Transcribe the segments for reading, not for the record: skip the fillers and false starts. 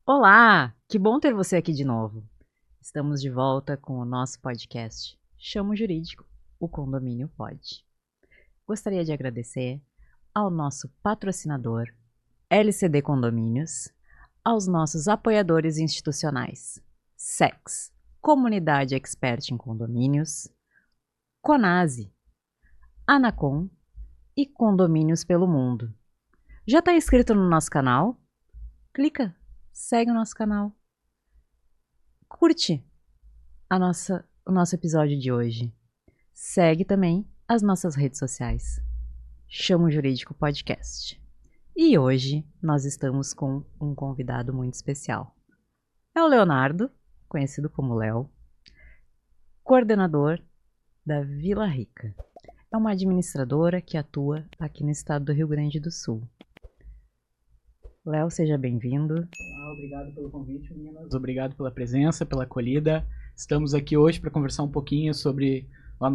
Olá, que bom ter você aqui de novo. Estamos de volta com o nosso podcast Chamo Jurídico, o Condomínio Pode. Gostaria de agradecer ao nosso patrocinador, LCD Condomínios, aos nossos apoiadores institucionais, SEX, Comunidade Expert em Condomínios, Conase, Anacom e Condomínios pelo Mundo. Já está inscrito no nosso canal? Clica, segue o nosso canal. Curte o nosso episódio de hoje. Segue também as nossas redes sociais. Chamo Jurídico Podcast. E hoje nós estamos com um convidado muito especial. É o Leonardo, conhecido como Léo, coordenador da Vila Rica. É uma administradora que atua aqui no estado do Rio Grande do Sul. Léo, seja bem-vindo. Obrigado pelo convite, meninas. Obrigado pela presença, pela acolhida. Estamos aqui hoje para conversar um pouquinho sobre o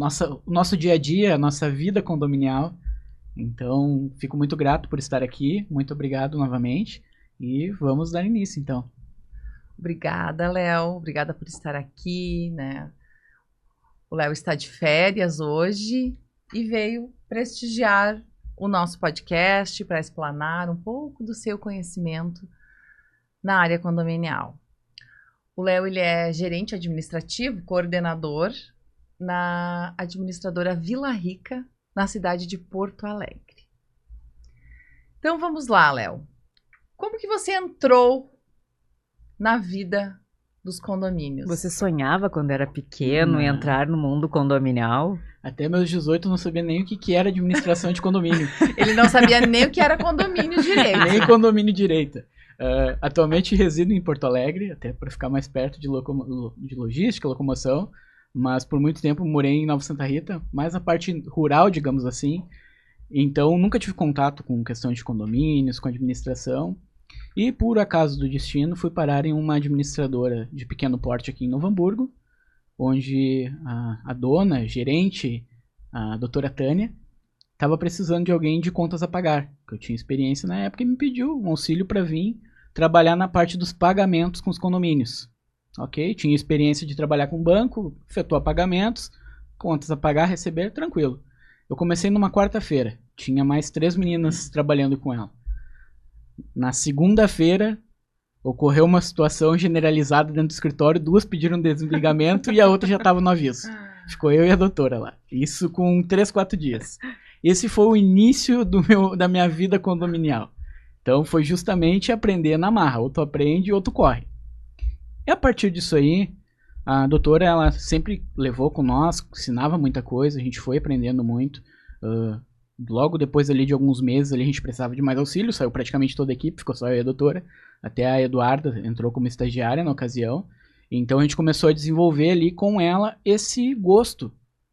nosso dia a dia, a nossa vida condominial. Então, fico muito grato por estar aqui. Muito obrigado novamente. E vamos dar início, então. Obrigada, Léo. Obrigada por estar aqui, né? O Léo está de férias hoje e veio prestigiar o nosso podcast para explanar um pouco do seu conhecimento na área condominial. O Léo, ele é gerente administrativo, coordenador na administradora Vila Rica, na cidade de Porto Alegre. Então vamos lá, Léo. Como que você entrou na vida dos condomínios? Você sonhava quando era pequeno em entrar no mundo condominial? Até meus 18 eu não sabia nem o que era administração de condomínio. Ele não sabia nem o que era condomínio direito. Nem condomínio direito. Atualmente resido em Porto Alegre, até para ficar mais perto de logística, locomoção, mas por muito tempo morei em Nova Santa Rita, mais a parte rural, digamos assim. Então nunca tive contato com questão de condomínios, com administração. E por acaso do destino fui parar em uma administradora de pequeno porte aqui em Novo Hamburgo, onde a dona, gerente, a doutora Tânia, estava precisando de alguém de contas a pagar, que eu tinha experiência na época e me pediu um auxílio para vir trabalhar na parte dos pagamentos com os condomínios. Ok? Tinha experiência de trabalhar com banco, efetuar pagamentos, contas a pagar, receber, tranquilo. Eu comecei numa quarta-feira, tinha mais 3 meninas trabalhando com ela. Na segunda-feira, ocorreu uma situação generalizada dentro do escritório, 2 pediram desligamento e a outra já estava no aviso. Ficou eu e a doutora lá. Isso com 3, 4 dias. Esse foi o início da minha vida condominial. Então foi justamente aprender na marra. Ou tu aprende ou tu corre. E a partir disso aí, a doutora ela sempre levou com nós, ensinava muita coisa, a gente foi aprendendo muito. Logo depois ali de alguns meses ali, a gente precisava de mais auxílio, saiu praticamente toda a equipe, ficou só eu e a doutora. Até a Eduarda entrou como estagiária na ocasião. Então a gente começou a desenvolver ali com ela esse gosto,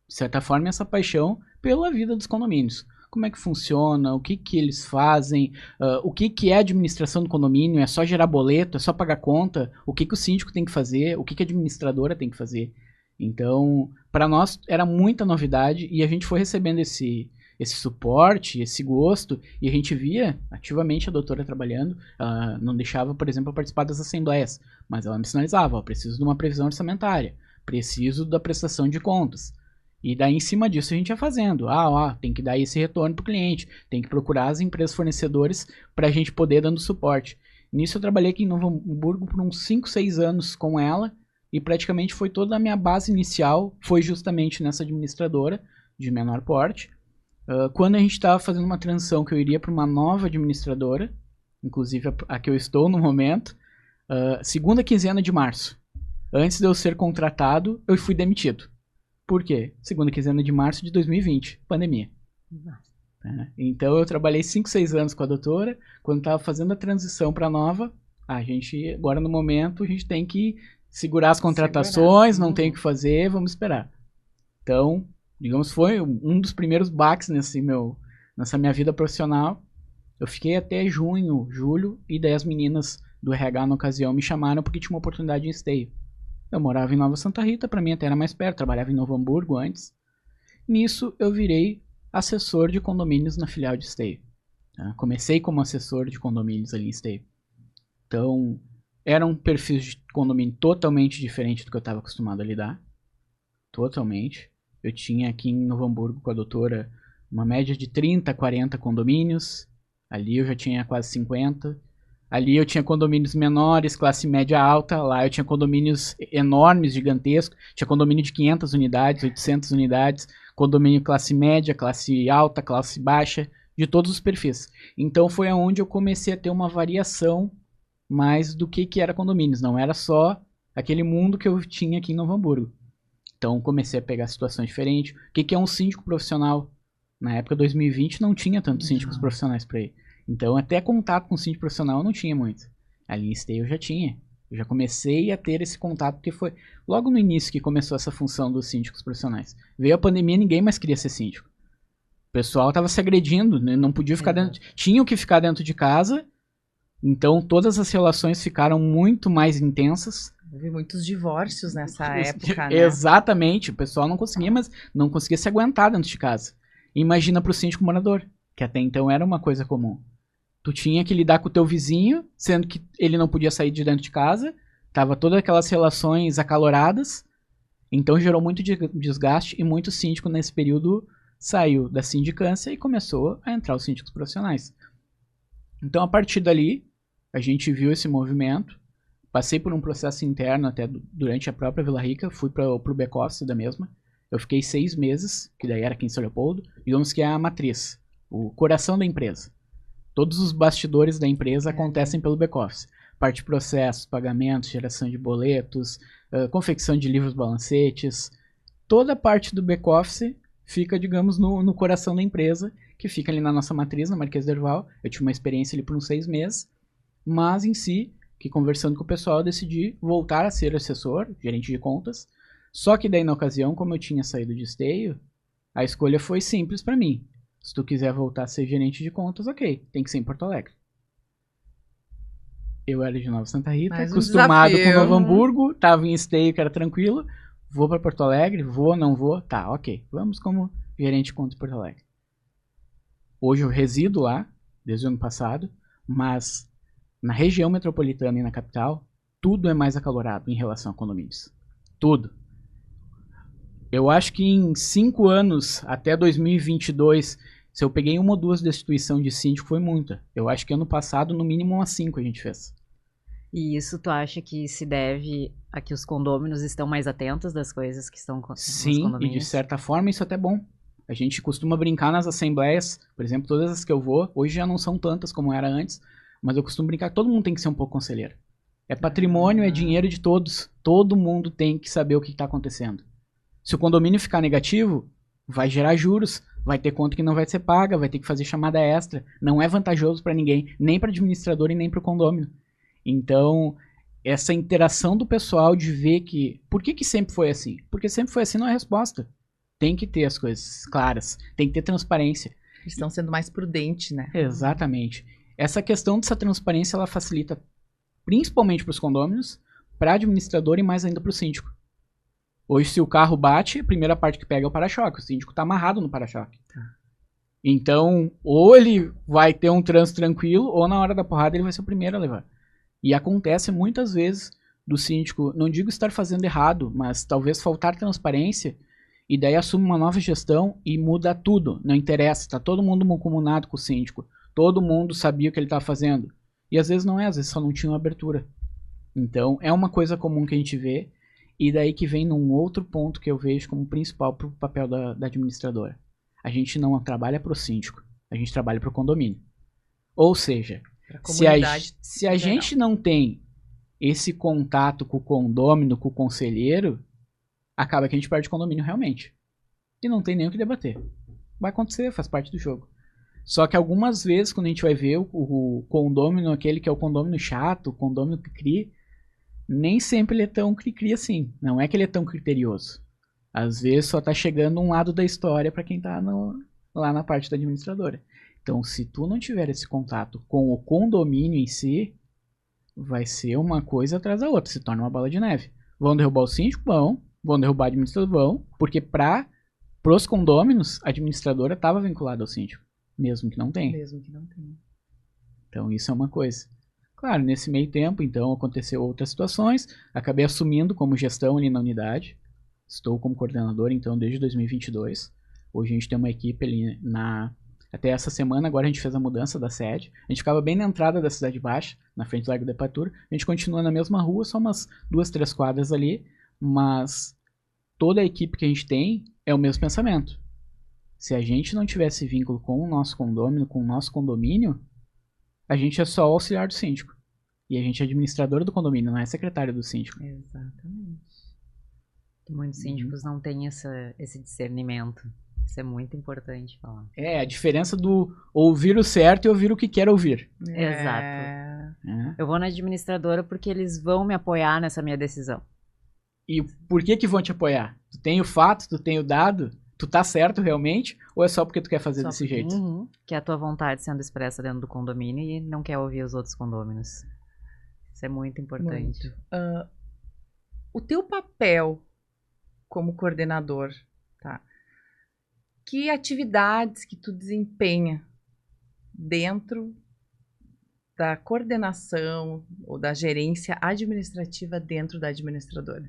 de certa forma essa paixão pela vida dos condomínios. Como é que funciona, o que eles fazem, o que é a administração do condomínio, é só gerar boleto, é só pagar conta, o que o síndico tem que fazer, o que a administradora tem que fazer. Então, para nós era muita novidade e a gente foi recebendo esse suporte, esse gosto, e a gente via ativamente a doutora trabalhando, ela não deixava, por exemplo, eu participar das assembleias, mas ela me sinalizava, preciso de uma previsão orçamentária, preciso da prestação de contas. E daí em cima disso a gente ia fazendo, tem que dar esse retorno para o cliente, tem que procurar as empresas fornecedores para a gente poder dando suporte. Nisso eu trabalhei aqui em Novo Hamburgo por uns 5, 6 anos com ela, e praticamente foi toda a minha base inicial, foi justamente nessa administradora de menor porte. Quando a gente estava fazendo uma transição que eu iria para uma nova administradora, inclusive a que eu estou no momento, segunda quinzena de março, antes de eu ser contratado, eu fui demitido. Por quê? Segunda quinzena de março de 2020, pandemia. Então eu trabalhei 5, 6 anos com a doutora, quando estava fazendo a transição para a nova, a gente, agora no momento, a gente tem que segurar as contratações, não tem o que fazer, vamos esperar. Então, digamos, foi um dos primeiros baques nessa minha vida profissional. Eu fiquei até junho, julho, e daí as meninas do RH na ocasião me chamaram porque tinha uma oportunidade em Esteio. Eu morava em Nova Santa Rita, para mim até era mais perto, trabalhava em Novo Hamburgo antes. Nisso eu virei assessor de condomínios na filial de Esteio. Comecei como assessor de condomínios ali em Esteio. Então, Eram perfis de condomínio totalmente diferentes do que eu estava acostumado a lidar. Totalmente. Eu tinha aqui em Novo Hamburgo com a doutora uma média de 30, 40 condomínios. Ali eu já tinha quase 50. Ali eu tinha condomínios menores, classe média alta. Lá eu tinha condomínios enormes, gigantescos. Tinha condomínio de 500 unidades, 800 unidades. Condomínio classe média, classe alta, classe baixa, de todos os perfis. Então foi aonde eu comecei a ter uma variação mais do que era condomínios. Não era só aquele mundo que eu tinha aqui em Novo Hamburgo. Então comecei a pegar situações diferentes. O que é um síndico profissional? Na época de 2020 não tinha tantos síndicos profissionais para ir. Então até contato com síndico profissional eu não tinha muito. Ali em Esteio eu já tinha. Eu já comecei a ter esse contato, porque foi logo no início que começou essa função dos síndicos profissionais. Veio a pandemia, ninguém mais queria ser síndico. O pessoal estava se agredindo, né? Não podia ficar dentro. Tinham que ficar dentro de casa. Então todas as relações ficaram muito mais intensas. Houve muitos divórcios nessa época, né? Exatamente. O pessoal não conseguia se aguentar dentro de casa. Imagina para o síndico morador, que até então era uma coisa comum. Tu tinha que lidar com o teu vizinho, sendo que ele não podia sair de dentro de casa. Tava todas aquelas relações acaloradas. Então gerou muito desgaste e muito síndico nesse período saiu da sindicância e começou a entrar os síndicos profissionais. Então a partir dali, a gente viu esse movimento. Passei por um processo interno até durante a própria Vila Rica. Fui para o back-office da mesma. Eu fiquei 6 meses, que daí era aqui em São Leopoldo. Digamos que é a matriz, o coração da empresa. Todos os bastidores da empresa acontecem pelo back-office. Parte de processos, pagamentos, geração de boletos, confecção de livros balancetes. Toda a parte do back-office fica, digamos, no coração da empresa, que fica ali na nossa matriz, na Marquês de Herval. Eu tive uma experiência ali por uns 6 meses. Mas em si, que conversando com o pessoal, eu decidi voltar a ser assessor, gerente de contas. Só que daí na ocasião, como eu tinha saído de Esteio, a escolha foi simples para mim. Se tu quiser voltar a ser gerente de contas, ok, tem que ser em Porto Alegre. Eu era de Nova Santa Rita, acostumado com Novo Hamburgo, tava em Esteio, que era tranquilo. Vou para Porto Alegre, vou, não vou, tá, ok. Vamos como gerente de contas em Porto Alegre. Hoje eu resido lá, desde o ano passado, mas na região metropolitana e na capital, tudo é mais acalorado em relação a condomínios. Tudo. Eu acho que em 5 anos, até 2022, se eu peguei 1 ou 2 destituição de síndico, foi muita. Eu acho que ano passado, no mínimo, umas 5 a gente fez. E isso tu acha que se deve a que os condôminos estão mais atentos das coisas que estão Sim, e de certa forma isso é até bom. A gente costuma brincar nas assembleias, por exemplo, todas as que eu vou, hoje já não são tantas como era antes, mas eu costumo brincar que todo mundo tem que ser um pouco conselheiro. É patrimônio, é dinheiro de todos. Todo mundo tem que saber o que está acontecendo. Se o condomínio ficar negativo, vai gerar juros, vai ter conta que não vai ser paga, vai ter que fazer chamada extra. Não é vantajoso para ninguém, nem para administrador e nem para o condômino. Então, essa interação do pessoal de ver que... Por que sempre foi assim? Porque sempre foi assim não é a resposta. Tem que ter as coisas claras, tem que ter transparência. Eles estão sendo mais prudentes, né? Exatamente. Essa questão dessa transparência, ela facilita principalmente para os condôminos, para administrador e mais ainda para o síndico. Hoje, se o carro bate, a primeira parte que pega é o para-choque. O síndico está amarrado no para-choque. Então, ou ele vai ter um trânsito tranquilo, ou na hora da porrada ele vai ser o primeiro a levar. E acontece muitas vezes do síndico, não digo estar fazendo errado, mas talvez faltar transparência, e daí assume uma nova gestão e muda tudo. Não interessa, está todo mundo mancomunado com o síndico. Todo mundo sabia o que ele estava fazendo. E às vezes não é, às vezes só não tinha uma abertura. Então, é uma coisa comum que a gente vê. E daí que vem num outro ponto que eu vejo como principal para o papel da administradora. A gente não trabalha para o síndico, a gente trabalha para o condomínio. Ou seja, se a gente não tem esse contato com o condômino, com o conselheiro, acaba que a gente perde o condomínio realmente. E não tem nem o que debater. Vai acontecer, faz parte do jogo. Só que algumas vezes, quando a gente vai ver o condômino, aquele que é o condômino chato, o condômino que cria, nem sempre ele é tão cri-cri assim. Não é que ele é tão criterioso. Às vezes só tá chegando um lado da história para quem tá lá na parte da administradora. Então, se tu não tiver esse contato com o condomínio em si, vai ser uma coisa atrás da outra. Se torna uma bola de neve. Vão derrubar o síndico? Vão derrubar a administradora? Vão. Porque pros condôminos, a administradora estava vinculada ao síndico. Mesmo que não tenha. Mesmo que não tenha. Então, isso é uma coisa. Claro, nesse meio tempo, então, aconteceu outras situações, acabei assumindo como gestão ali na unidade, estou como coordenador, então, desde 2022. Hoje a gente tem uma equipe ali até essa semana, agora a gente fez a mudança da sede. A gente ficava bem na entrada da Cidade Baixa, na frente do Largo da Ipatura. A gente continua na mesma rua, só umas 2, 3 quadras ali, mas toda a equipe que a gente tem é o mesmo pensamento. Se a gente não tivesse vínculo com o nosso condômino, com o nosso condomínio, a gente é só auxiliar do síndico. E a gente é administrador do condomínio, não é secretário do síndico. Exatamente. Muitos síndicos não têm esse discernimento. Isso é muito importante falar. É, a diferença do ouvir o certo e ouvir o que quer ouvir. Exato. Eu vou na administradora porque eles vão me apoiar nessa minha decisão. E por que vão te apoiar? Tu tem o fato, tu tem o dado, tu tá certo realmente, ou é só porque tu quer fazer desse jeito? Que é a tua vontade sendo expressa dentro do condomínio e não quer ouvir os outros condôminos. Isso é muito importante. O teu papel como coordenador, tá? Que atividades que tu desempenha dentro da coordenação ou da gerência administrativa dentro da administradora?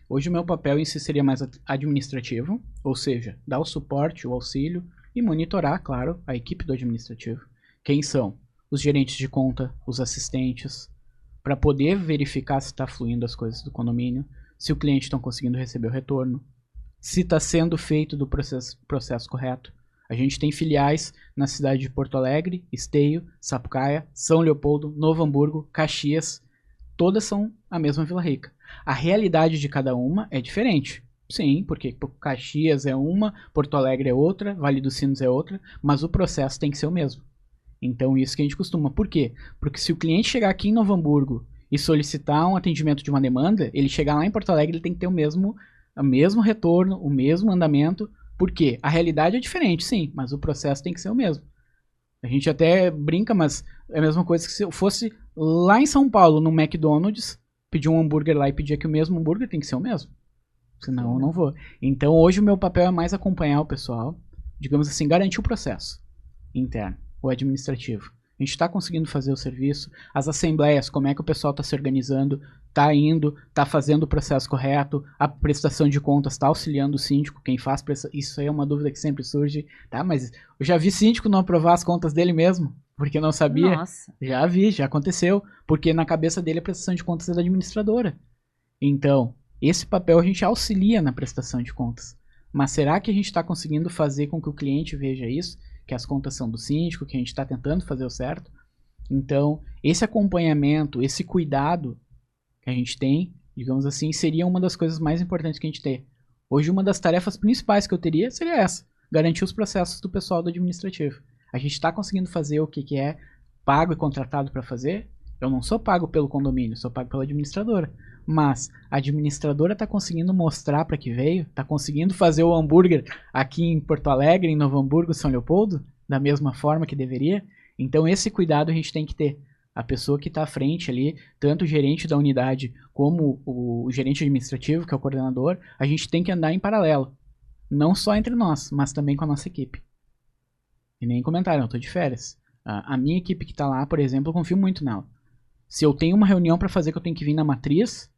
Hoje o meu papel em si seria mais administrativo, ou seja, dar o suporte, o auxílio e monitorar, claro, a equipe do administrativo. Quem são? Os gerentes de conta, os assistentes, para poder verificar se está fluindo as coisas do condomínio, se o cliente está conseguindo receber o retorno, se está sendo feito do processo correto. A gente tem filiais na cidade de Porto Alegre, Esteio, Sapucaia, São Leopoldo, Novo Hamburgo, Caxias. Todas são a mesma Vila Rica. A realidade de cada uma é diferente. Sim, porque Caxias é uma, Porto Alegre é outra, Vale dos Sinos é outra, mas o processo tem que ser o mesmo. Então isso que a gente costuma. Por quê? Porque se o cliente chegar aqui em Novo Hamburgo e solicitar um atendimento de uma demanda, ele chegar lá em Porto Alegre, ele tem que ter o mesmo retorno, o mesmo andamento. Por quê? A realidade é diferente, sim, mas o processo tem que ser o mesmo. A gente até brinca, mas é a mesma coisa que se eu fosse lá em São Paulo, no McDonald's, pedir um hambúrguer lá e pedir que o mesmo hambúrguer tem que ser o mesmo. Senão eu não vou. Então hoje o meu papel é mais acompanhar o pessoal, digamos assim, garantir o processo interno, o administrativo. A gente está conseguindo fazer o serviço, as assembleias, como é que o pessoal está se organizando, está indo, está fazendo o processo correto, a prestação de contas está auxiliando o síndico, quem faz isso aí é uma dúvida que sempre surge, tá? Mas eu já vi síndico não aprovar as contas dele mesmo, porque não sabia. Nossa. Já vi, já aconteceu, porque na cabeça dele a prestação de contas é da administradora. Então, esse papel a gente auxilia na prestação de contas. Mas será que a gente está conseguindo fazer com que o cliente veja isso? Que as contas são do síndico, que a gente está tentando fazer o certo? Então, esse acompanhamento, esse cuidado que a gente tem, digamos assim, seria uma das coisas mais importantes que a gente tem. Hoje, uma das tarefas principais que eu teria seria essa, garantir os processos do pessoal do administrativo. A gente está conseguindo fazer o que é pago e contratado para fazer? Eu não sou pago pelo condomínio, sou pago pela administradora. Mas a administradora está conseguindo mostrar para que veio, está conseguindo fazer o hambúrguer aqui em Porto Alegre, em Novo Hamburgo, São Leopoldo, da mesma forma que deveria. Então esse cuidado a gente tem que ter. A pessoa que está à frente ali, tanto o gerente da unidade como o gerente administrativo, que é o coordenador, a gente tem que andar em paralelo. Não só entre nós, mas também com a nossa equipe. E nem comentaram, eu estou de férias. A minha equipe que está lá, por exemplo, eu confio muito nela. Se eu tenho uma reunião para fazer que eu tenho que vir na matriz,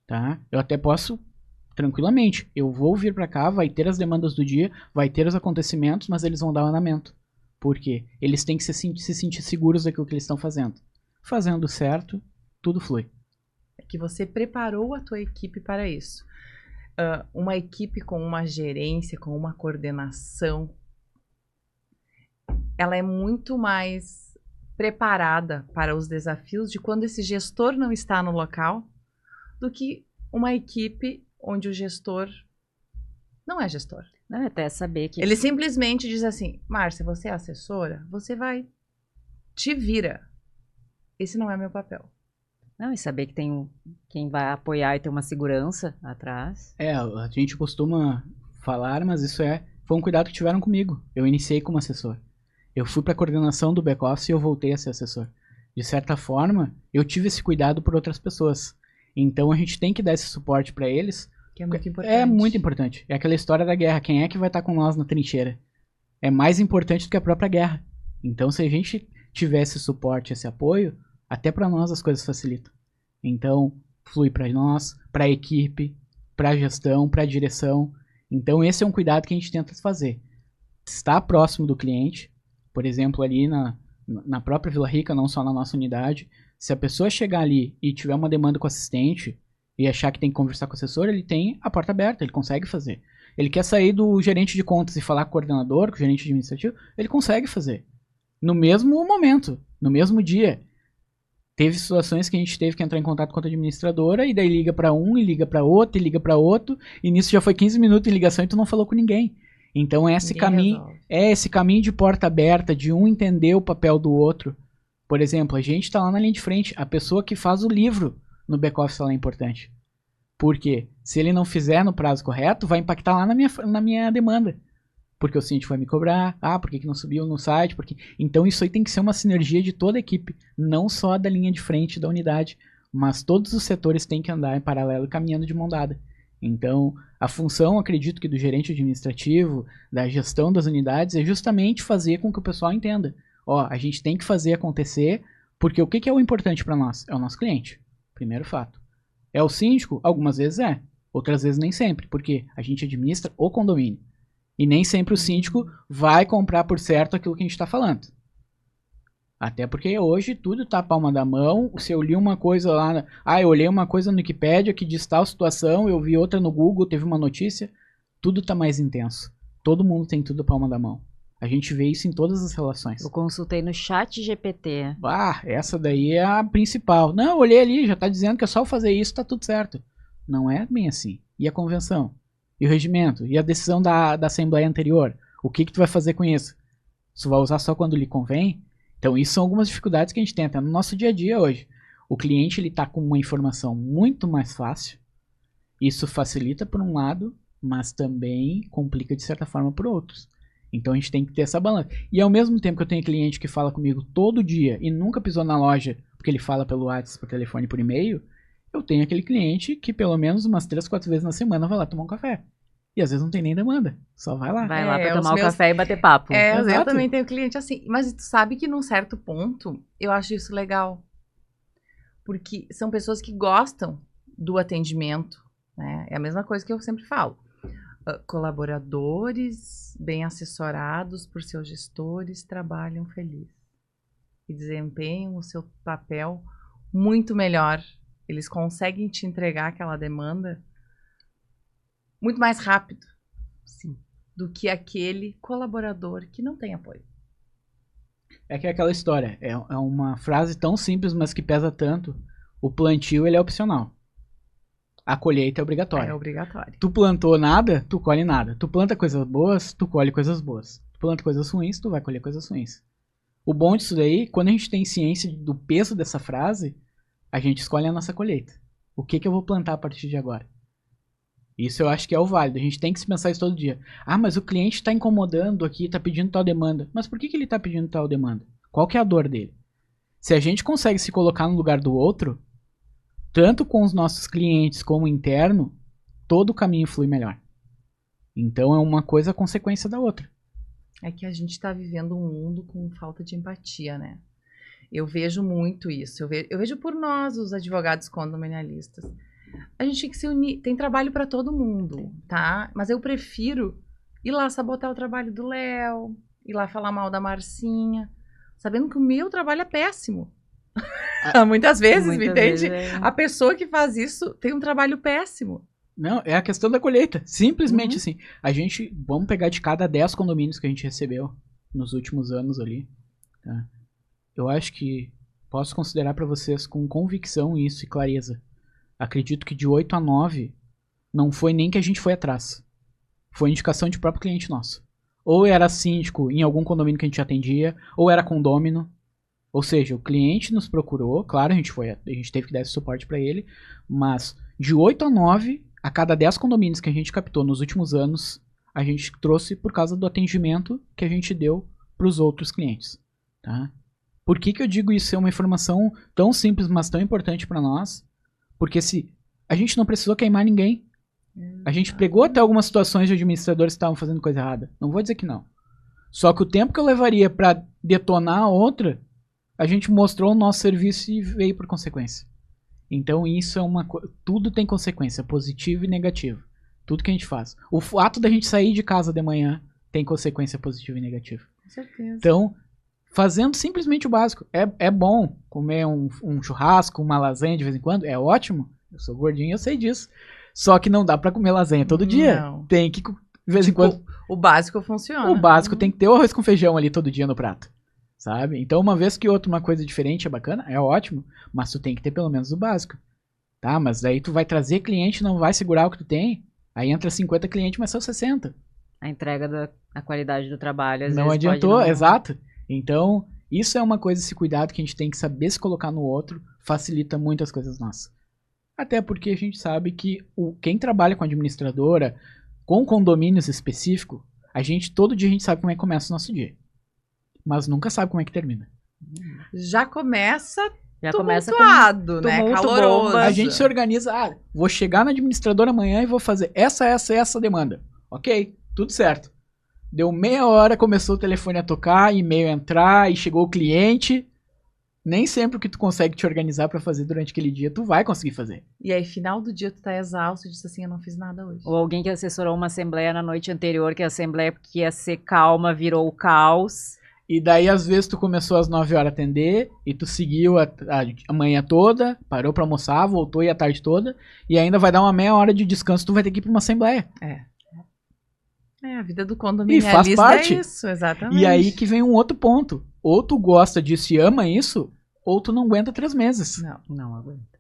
tá? Eu até posso, tranquilamente, eu vou vir para cá, vai ter as demandas do dia, vai ter os acontecimentos, mas eles vão dar o andamento. Por quê? Eles têm que se sentir seguros daquilo que eles estão fazendo. Fazendo certo, tudo flui. É que você preparou a tua equipe para isso. Uma equipe com uma gerência, com uma coordenação, ela é muito mais preparada para os desafios de quando esse gestor não está no local do que uma equipe onde o gestor não é gestor. Não, é até saber que... Ele simplesmente diz assim, Márcia, você é assessora? Você vai... Te vira. Esse não é meu papel. Não, e saber que tem quem vai apoiar e ter uma segurança atrás. A gente costuma falar, mas isso foi um cuidado que tiveram comigo. Eu iniciei como assessor. Eu fui para a coordenação do back-office e eu voltei a ser assessor. De certa forma, eu tive esse cuidado por outras pessoas. Então a gente tem que dar esse suporte para eles. Que é muito importante. É muito importante. É aquela história da guerra. Quem é que vai estar com nós na trincheira? É mais importante do que a própria guerra. Então se a gente tiver esse suporte, esse apoio, até para nós as coisas facilitam. Então, flui para nós, para a equipe, para a gestão, para a direção. Então, esse é um cuidado que a gente tenta fazer. Estar próximo do cliente, por exemplo, ali na própria Vila Rica, não só na nossa unidade, se a pessoa chegar ali e tiver uma demanda com o assistente e achar que tem que conversar com o assessor, ele tem a porta aberta, ele consegue fazer. Ele quer sair do gerente de contas e falar com o coordenador, com o gerente administrativo, ele consegue fazer. No mesmo momento, no mesmo dia. Teve situações que a gente teve que entrar em contato com a administradora e daí liga para um, e liga para outro, e liga para outro, e nisso já foi 15 minutos em ligação e tu não falou com ninguém. Então é esse caminho de porta aberta, de um entender o papel do outro. Por exemplo, a gente tá lá na linha de frente, a pessoa que faz o livro no back-office lá é importante. Por quê? Se ele não fizer no prazo correto, vai impactar lá na minha demanda. Porque o síndico vai me cobrar, por que não subiu no site? Então isso aí tem que ser uma sinergia de toda a equipe, não só da linha de frente da unidade, mas todos os setores têm que andar em paralelo, caminhando de mão dada. Então, a função, acredito que do gerente administrativo, da gestão das unidades, é justamente fazer com que o pessoal entenda. A gente tem que fazer acontecer, porque o que é o importante para nós? É o nosso cliente, primeiro fato. É o síndico? Algumas vezes é, outras vezes nem sempre, porque a gente administra o condomínio. E nem sempre o síndico vai comprar por certo aquilo que a gente está falando. Até porque hoje tudo tá a palma da mão. Se eu li uma coisa lá... eu olhei uma coisa no Wikipedia que diz tal situação, eu vi outra no Google, teve uma notícia. Tudo tá mais intenso. Todo mundo tem tudo a palma da mão. A gente vê isso em todas as relações. Eu consultei no ChatGPT. Essa daí é a principal. Não, eu olhei ali, já tá dizendo que é só fazer isso, tá tudo certo. Não é bem assim. E a convenção? E o regimento? E a decisão da assembleia anterior? O que tu vai fazer com isso? Tu vai usar só quando lhe convém? Então, isso são algumas dificuldades que a gente tem até no nosso dia a dia hoje. O cliente ele tá com uma informação muito mais fácil. Isso facilita por um lado, mas também complica de certa forma por outros. Então, a gente tem que ter essa balança. E ao mesmo tempo que eu tenho cliente que fala comigo todo dia e nunca pisou na loja porque ele fala pelo WhatsApp, por telefone, por e-mail, eu tenho aquele cliente que pelo menos umas 3, 4 vezes na semana vai lá tomar um café. E às vezes não tem nem demanda, só vai lá. Vai lá pra tomar o café e bater papo. Eu também tenho cliente assim. Mas tu sabe que num certo ponto, eu acho isso legal. Porque são pessoas que gostam do atendimento, né? É a mesma coisa que eu sempre falo. Colaboradores bem assessorados por seus gestores trabalham felizes. E desempenham o seu papel muito melhor. Eles conseguem te entregar aquela demanda muito mais rápido. Sim. Do que aquele colaborador que não tem apoio. É que é aquela história, é uma frase tão simples, mas que pesa tanto. O plantio, ele é opcional. A colheita é obrigatória. É obrigatório. Tu plantou nada, tu colhe nada. Tu planta coisas boas, tu colhe coisas boas. Tu planta coisas ruins, tu vai colher coisas ruins. O bom disso daí, quando a gente tem ciência do peso dessa frase, a gente escolhe a nossa colheita. O que eu vou plantar a partir de agora? Isso eu acho que é o válido. A gente tem que se pensar isso todo dia. Mas o cliente está incomodando aqui, está pedindo tal demanda. Mas por que ele está pedindo tal demanda? Qual que é a dor dele? Se a gente consegue se colocar no lugar do outro, tanto com os nossos clientes como interno, todo o caminho flui melhor. Então é uma coisa consequência da outra. É que a gente está vivendo um mundo com falta de empatia, né? Eu vejo muito isso. Eu vejo por nós, os advogados condominialistas. A gente tem que se unir. Tem trabalho para todo mundo, tá? Mas eu prefiro ir lá sabotar o trabalho do Léo, ir lá falar mal da Marcinha, sabendo que o meu trabalho é péssimo. Muitas vezes, me entende? A pessoa que faz isso tem um trabalho péssimo. Não, é a questão da colheita. Simplesmente assim. Vamos pegar de cada 10 condomínios que a gente recebeu nos últimos anos ali. Tá? Eu acho que posso considerar para vocês com convicção isso e clareza. Acredito que de 8 a 9 não foi nem que a gente foi atrás. Foi indicação de próprio cliente nosso. Ou era síndico em algum condomínio que a gente atendia, ou era condômino. Ou seja, o cliente nos procurou, claro, a gente teve que dar esse suporte para ele, mas de 8 a 9, a cada 10 condomínios que a gente captou nos últimos anos, a gente trouxe por causa do atendimento que a gente deu para os outros clientes. Tá? Por que eu digo isso? É uma informação tão simples, mas tão importante para nós. Porque a gente não precisou queimar ninguém. A gente pegou até algumas situações de administradores que estavam fazendo coisa errada. Não vou dizer que não. Só que o tempo que eu levaria para detonar a outra, a gente mostrou o nosso serviço e veio por consequência. Então isso é uma coisa, tudo tem consequência, positivo e negativo. Tudo que a gente faz. O fato da gente sair de casa de manhã tem consequência positiva e negativa. Com certeza. Então, fazendo simplesmente o básico. É bom comer um churrasco, uma lasanha de vez em quando, é ótimo. Eu sou gordinho, eu sei disso. Só que não dá pra comer lasanha todo dia. Não. Tem que, de vez em quando... O básico funciona. O básico tem que ter o arroz com feijão ali todo dia no prato. Sabe? Então, uma vez que outra, uma coisa diferente é bacana, é ótimo. Mas tu tem que ter pelo menos o básico. Tá? Mas daí tu vai trazer cliente, não vai segurar o que tu tem. Aí entra 50 clientes, mas são 60. A entrega a qualidade do trabalho, às Não vezes adiantou, pode não... exato. Então, isso é uma coisa, esse cuidado que a gente tem que saber se colocar no outro, facilita muito as coisas nossas. Até porque a gente sabe que quem trabalha com administradora, com condomínios específicos, todo dia a gente sabe como é que começa o nosso dia. Mas nunca sabe como é que termina. Já começa começa tumultuado, né? tumulto, Caloroso. bomba. A gente se organiza, vou chegar na administradora amanhã e vou fazer essa demanda. Ok, tudo certo. Deu meia hora, começou o telefone a tocar, e-mail a entrar, e chegou o cliente. Nem sempre o que tu consegue te organizar pra fazer durante aquele dia, tu vai conseguir fazer. E aí, final do dia, tu tá exausto e diz assim, eu não fiz nada hoje. Ou alguém que assessorou uma assembleia na noite anterior, que a assembleia que ia ser calma virou o caos. E daí, às vezes, tu começou às 9 horas a atender, e tu seguiu a manhã toda, parou pra almoçar, voltou e a tarde toda, e ainda vai dar uma meia hora de descanso, tu vai ter que ir pra uma assembleia. A vida do condominialista faz parte. é isso, exatamente. E aí que vem um outro ponto. Ou tu gosta disso e ama isso, ou tu não aguenta 3 meses. Não aguenta.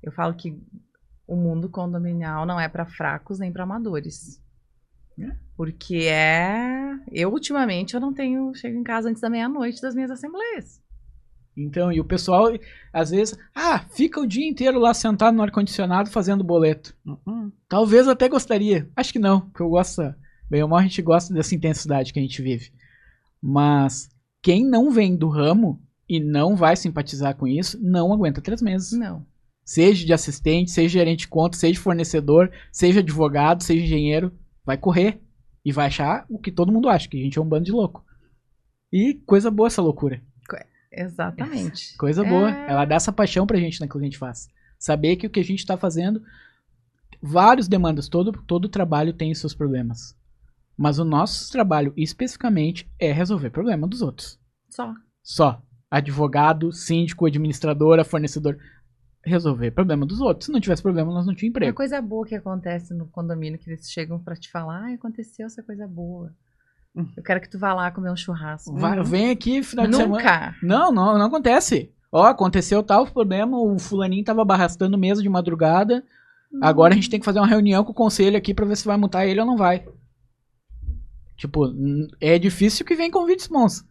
Eu falo que o mundo condominial não é pra fracos nem pra amadores. Porque eu ultimamente eu não chego em casa antes da meia-noite das minhas assembleias. Então, e o pessoal, às vezes, fica o dia inteiro lá sentado no ar-condicionado fazendo boleto. Talvez até gostaria. Acho que não, porque eu gosto, bem ou mal a gente gosta dessa intensidade que a gente vive. Mas quem não vem do ramo e não vai simpatizar com isso, não aguenta 3 meses. Não. Seja de assistente, seja gerente de conta, seja fornecedor, seja advogado, seja engenheiro, vai correr e vai achar o que todo mundo acha, que a gente é um bando de louco. E coisa boa essa loucura. Exatamente. Coisa boa. Ela dá essa paixão pra gente naquilo que a gente faz. Saber que o que a gente tá fazendo, vários demandas, todo trabalho tem os seus problemas. Mas o nosso trabalho, especificamente, é resolver problema dos outros. Só. Advogado, síndico, administradora, fornecedor. Resolver problema dos outros. Se não tivesse problema, nós não tínhamos emprego. Uma coisa boa que acontece no condomínio, que eles chegam pra te falar, aconteceu essa coisa boa. Eu quero que tu vá lá comer um churrasco. Vem aqui final de semana. Nunca. Não acontece. Aconteceu tal problema, o fulaninho tava arrastando mesa de madrugada. Agora a gente tem que fazer uma reunião com o conselho aqui pra ver se vai multar ele ou não vai. Tipo, é difícil que vem convites bons.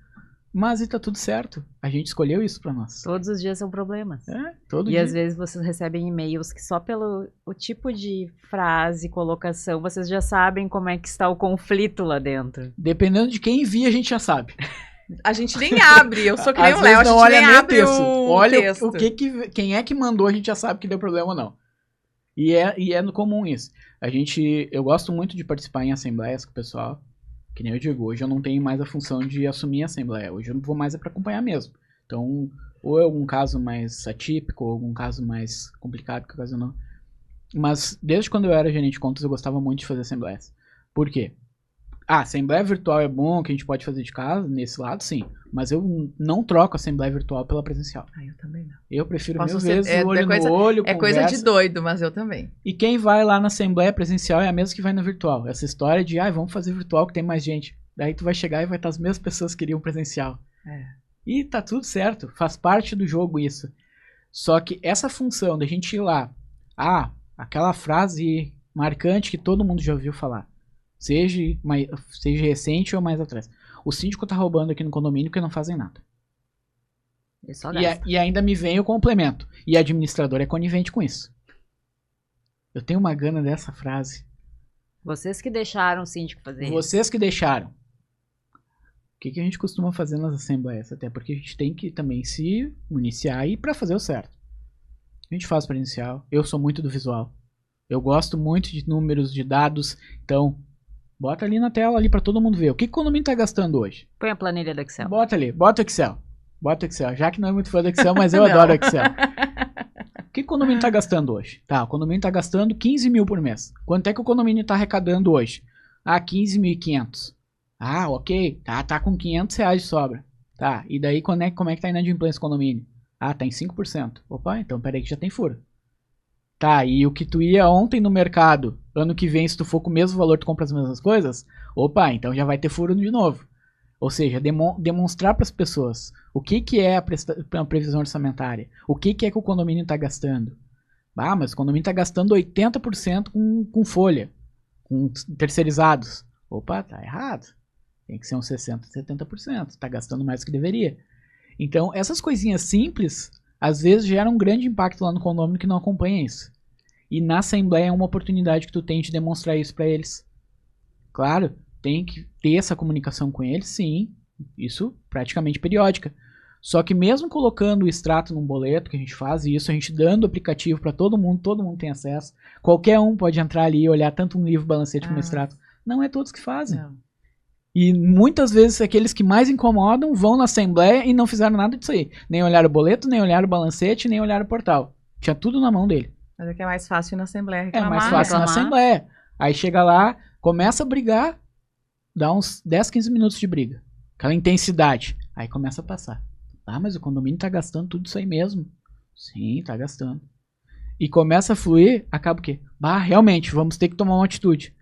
Mas e tá tudo certo. A gente escolheu isso pra nós. Todos os dias são problemas. Todo e dia. Às vezes vocês recebem e-mails que só pelo o tipo de frase, colocação, vocês já sabem como é que está o conflito lá dentro. Dependendo de quem envia, a gente já sabe. A gente nem abre. Eu sou que nem Às o Léo, a vezes não gente olha nem nem o abre texto. Olha texto. quem é que mandou, a gente já sabe que deu problema ou não. E é no comum isso. Eu gosto muito de participar em assembleias com o pessoal. Que nem eu digo, hoje eu não tenho mais a função de assumir a assembleia. Hoje eu vou mais para acompanhar mesmo. Então, ou é algum caso mais atípico, ou algum caso mais complicado que ocasionou. Mas desde quando eu era gerente de contas, eu gostava muito de fazer assembleias. Por quê? Assembleia virtual é bom, que a gente pode fazer de casa, nesse lado, sim. Mas eu não troco a assembleia virtual pela presencial. Eu também não. Eu prefiro Posso mil ser- vezes é- olho é coisa- no olho, É coisa conversa. de doido, mas eu também. E quem vai lá na assembleia presencial é a mesma que vai na virtual. Essa história de, vamos fazer virtual que tem mais gente. Daí tu vai chegar e vai estar as mesmas pessoas que queriam presencial. E tá tudo certo, faz parte do jogo isso. Só que essa função da gente ir lá, aquela frase marcante que todo mundo já ouviu falar, seja recente ou mais atrás. O síndico tá roubando aqui no condomínio porque não fazem nada. E só gasta. E ainda me vem o complemento. E a administradora é conivente com isso. Eu tenho uma gana dessa frase. Vocês que deixaram o síndico fazer isso. Vocês que deixaram. O que a gente costuma fazer nas assembleias? Até porque a gente tem que também se municiar e para fazer o certo. A gente faz presencial. Eu sou muito do visual. Eu gosto muito de números, de dados. Então, bota ali na tela ali para todo mundo ver. O que o condomínio tá gastando hoje? Põe a planilha do Excel. Bota ali, bota o Excel. Bota o Excel. Já que não é muito fã do Excel, mas eu adoro o Excel. O que o condomínio está gastando hoje? Tá, o condomínio está gastando 15 mil por mês. Quanto é que o condomínio está arrecadando hoje? 15.500. Ok. Tá com 500 reais de sobra. Tá, e daí como é que tá a inadimplência do condomínio? Tá em 5%. Opa, então peraí que já tem furo. Tá, e o que tu ia ontem no mercado, ano que vem, se tu for com o mesmo valor, tu compra as mesmas coisas? Opa, então já vai ter furo de novo. Ou seja, demonstrar para as pessoas o que é a previsão orçamentária. O que é que o condomínio está gastando. Mas o condomínio está gastando 80% com folha, com terceirizados. Opa, tá errado. Tem que ser uns 60%, 70%. Está gastando mais do que deveria. Então, essas coisinhas simples, às vezes geram um grande impacto lá no condomínio que não acompanha isso. E na assembleia é uma oportunidade que tu tem de demonstrar isso para eles. Claro, tem que ter essa comunicação com eles, sim. Isso praticamente periódica. Só que mesmo colocando o extrato num boleto, que a gente faz isso, a gente dando o aplicativo para todo mundo tem acesso. Qualquer um pode entrar ali e olhar tanto um livro balancete como um extrato. Não é todos que fazem. Não. E muitas vezes aqueles que mais incomodam vão na assembleia e não fizeram nada disso aí. Nem olharam o boleto, nem olharam o balancete, nem olharam o portal. Tinha tudo na mão dele. Mas é que é mais fácil na assembleia reclamar. É mais fácil na assembleia. Aí chega lá, começa a brigar, dá uns 10, 15 minutos de briga. Aquela intensidade. Aí começa a passar. Mas o condomínio tá gastando tudo isso aí mesmo. Sim, tá gastando. E começa a fluir, acaba o quê? Realmente, vamos ter que tomar uma atitude.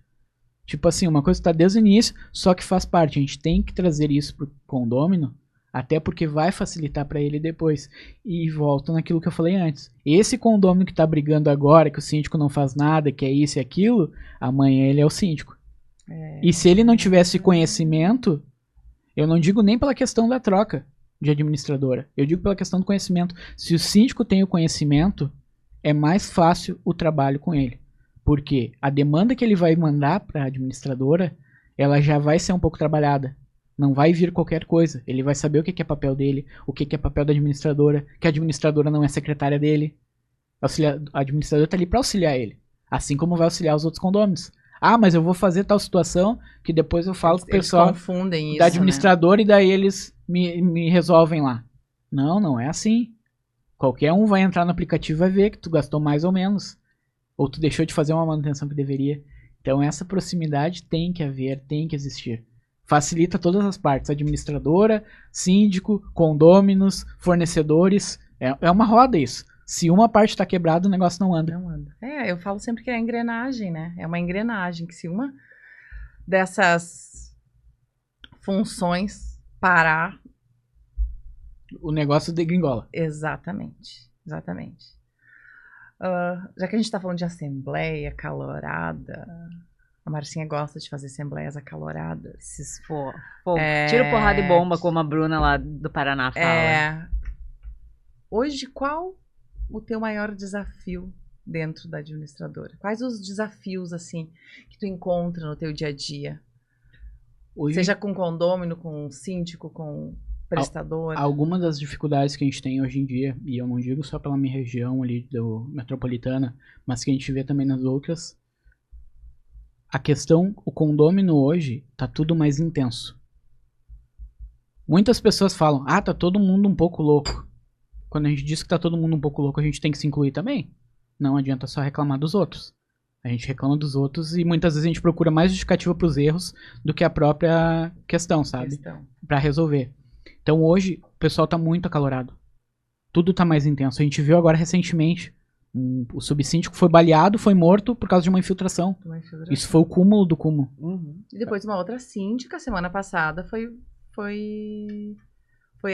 Tipo assim, uma coisa que tá desde o início, só que faz parte. A gente tem que trazer isso pro condômino, até porque vai facilitar para ele depois. E volto naquilo que eu falei antes. Esse condômino que tá brigando agora, que o síndico não faz nada, que é isso e aquilo, amanhã ele é o síndico. E se ele não tivesse conhecimento, eu não digo nem pela questão da troca de administradora, eu digo pela questão do conhecimento. Se o síndico tem o conhecimento, é mais fácil o trabalho com ele. Porque a demanda que ele vai mandar para a administradora, ela já vai ser um pouco trabalhada. Não vai vir qualquer coisa. Ele vai saber o que é papel dele, o que é papel da administradora, que a administradora não é secretária dele. A administradora está ali para auxiliar ele. Assim como vai auxiliar os outros condôminos. Mas eu vou fazer tal situação que depois eu falo com o pessoal confundem isso, da administradora, né? E daí eles me resolvem lá. Não é assim. Qualquer um vai entrar no aplicativo e vai ver que tu gastou mais ou menos. Ou tu deixou de fazer uma manutenção que deveria. Então essa proximidade tem que haver, tem que existir. Facilita todas as partes. Administradora, síndico, condôminos, fornecedores. É uma roda isso. Se uma parte está quebrada, o negócio não anda. Não anda. Eu falo sempre que é a engrenagem, né? É uma engrenagem que se uma dessas funções parar... O negócio degringola. Exatamente. Já que a gente está falando de assembleia acalorada, a Marcinha gosta de fazer assembleias acaloradas. Se for tiro, porrada e bomba, como a Bruna lá do Paraná fala. Hoje, qual o teu maior desafio dentro da administradora? Quais os desafios, assim, que tu encontra no teu dia a dia? Hoje, seja com condômino, com síndico, com prestador? Algumas das dificuldades que a gente tem hoje em dia, e eu não digo só pela minha região ali metropolitana, mas que a gente vê também nas outras, o condômino hoje tá tudo mais intenso. Muitas pessoas falam, tá todo mundo um pouco louco. Quando a gente diz que tá todo mundo um pouco louco, a gente tem que se incluir também. Não adianta só reclamar dos outros. A gente reclama dos outros e muitas vezes a gente procura mais justificativa pros erros do que a própria questão, sabe? Pra resolver. Então hoje o pessoal tá muito acalorado. Tudo tá mais intenso. A gente viu agora recentemente, o subsíndico foi baleado, foi morto por causa de uma infiltração. Isso foi o cúmulo do cúmulo. E depois uma outra síndica, semana passada, foi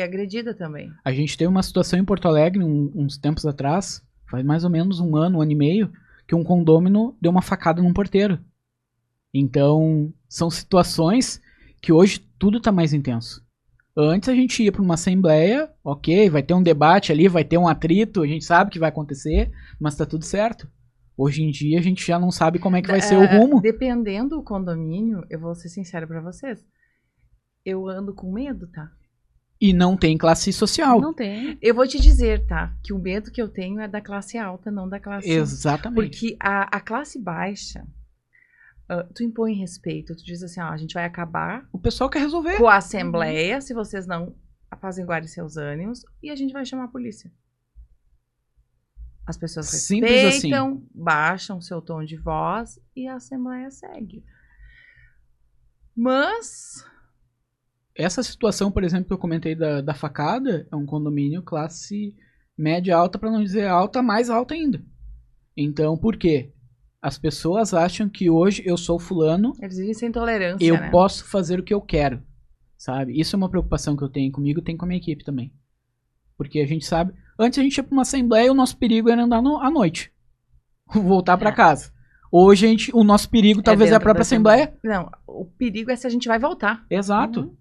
agredida também. A gente teve uma situação em Porto Alegre, uns tempos atrás, faz mais ou menos um ano e meio, que um condômino deu uma facada num porteiro. Então, são situações que hoje tudo tá mais intenso. Antes a gente ia para uma assembleia, ok, vai ter um debate ali, vai ter um atrito, a gente sabe que vai acontecer, mas tá tudo certo. Hoje em dia a gente já não sabe como é que vai ser o rumo. Dependendo do condomínio, eu vou ser sincera para vocês, eu ando com medo, tá? E não tem classe social. Não tem. Eu vou te dizer, tá? Que o medo que eu tenho é da classe alta, não da classe... Exatamente. Porque a classe baixa, tu impõe respeito. Tu diz assim, a gente vai acabar... O pessoal quer resolver. Com a assembleia, se vocês não apaziguarem seus ânimos e a gente vai chamar a polícia. As pessoas Simples respeitam, assim. baixam seu tom de voz e a Assembleia segue. Mas... Essa situação, por exemplo, que eu comentei da facada, é um condomínio classe média alta, para não dizer alta, mais alta ainda. Então, por quê? As pessoas acham que hoje eu sou fulano, eles vivem sem tolerância, eu né? posso fazer o que eu quero, sabe? Isso é uma preocupação que eu tenho comigo, tem com a minha equipe também. Porque a gente sabe... Antes a gente ia pra uma assembleia e o nosso perigo era andar à noite. Voltar pra casa. Hoje o nosso perigo talvez é a própria assembleia. Não, o perigo é se a gente vai voltar. Exato.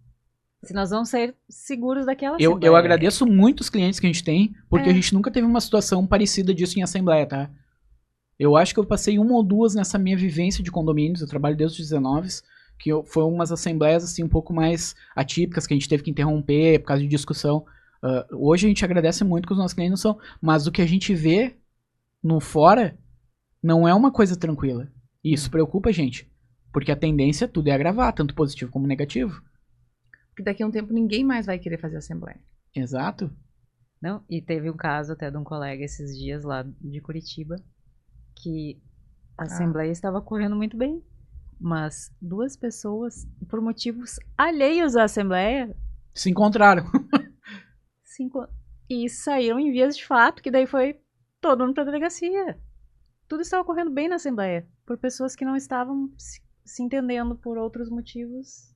Se nós vamos ser seguros daquela Eu assembleia. agradeço muito os clientes que a gente tem, porque a gente nunca teve uma situação parecida disso em assembleia, tá? Eu acho que eu passei uma ou duas nessa minha vivência de condomínios, eu trabalho desde os 19, que foi umas assembleias assim um pouco mais atípicas, que a gente teve que interromper por causa de discussão. Hoje a gente agradece muito que os nossos clientes não são, mas o que a gente vê no fora não é uma coisa tranquila. E isso preocupa a gente, porque a tendência tudo é agravar, tanto positivo como negativo. Porque daqui a um tempo ninguém mais vai querer fazer assembleia. Exato. Não, e teve um caso até de um colega esses dias lá de Curitiba, que a assembleia estava correndo muito bem, mas duas pessoas, por motivos alheios à assembleia, se encontraram. E saíram em vias de fato, que daí foi todo mundo pra delegacia. Tudo estava correndo bem na assembleia, por pessoas que não estavam se entendendo por outros motivos.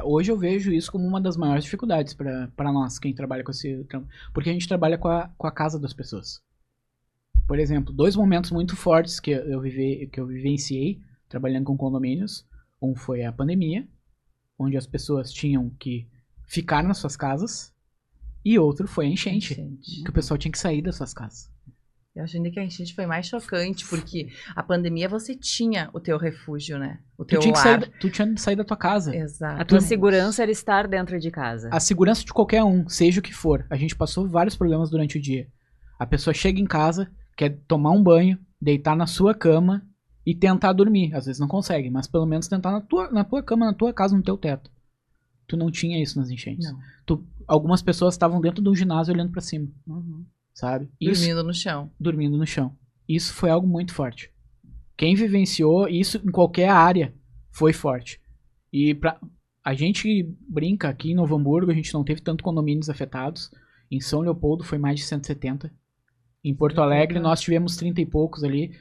Hoje eu vejo isso como uma das maiores dificuldades para nós, quem trabalha com esse trampo. Porque a gente trabalha com a casa das pessoas. Por exemplo, 2 momentos muito fortes que eu vivenciei trabalhando com condomínios. Um foi a pandemia, onde as pessoas tinham que ficar nas suas casas. E outro foi a enchente, que o pessoal tinha que sair das suas casas. Eu acho ainda que a enchente foi mais chocante, porque a pandemia você tinha o teu refúgio, né? O teu lar. Tu tinha que sair da tua casa. Exato. A tua segurança era estar dentro de casa. A segurança de qualquer um, seja o que for. A gente passou vários problemas durante o dia. A pessoa chega em casa, quer tomar um banho, deitar na sua cama e tentar dormir. Às vezes não consegue, mas pelo menos tentar na tua cama, na tua casa, no teu teto. Tu não tinha isso nas enchentes. Não. Algumas pessoas estavam dentro do ginásio olhando pra cima. Sabe? Dormindo no chão. Isso foi algo muito forte. Quem vivenciou isso em qualquer área foi forte. E a gente brinca aqui em Novo Hamburgo, a gente não teve tanto condomínios afetados. Em São Leopoldo foi mais de 170. Em Porto Alegre nós tivemos 30 e poucos ali,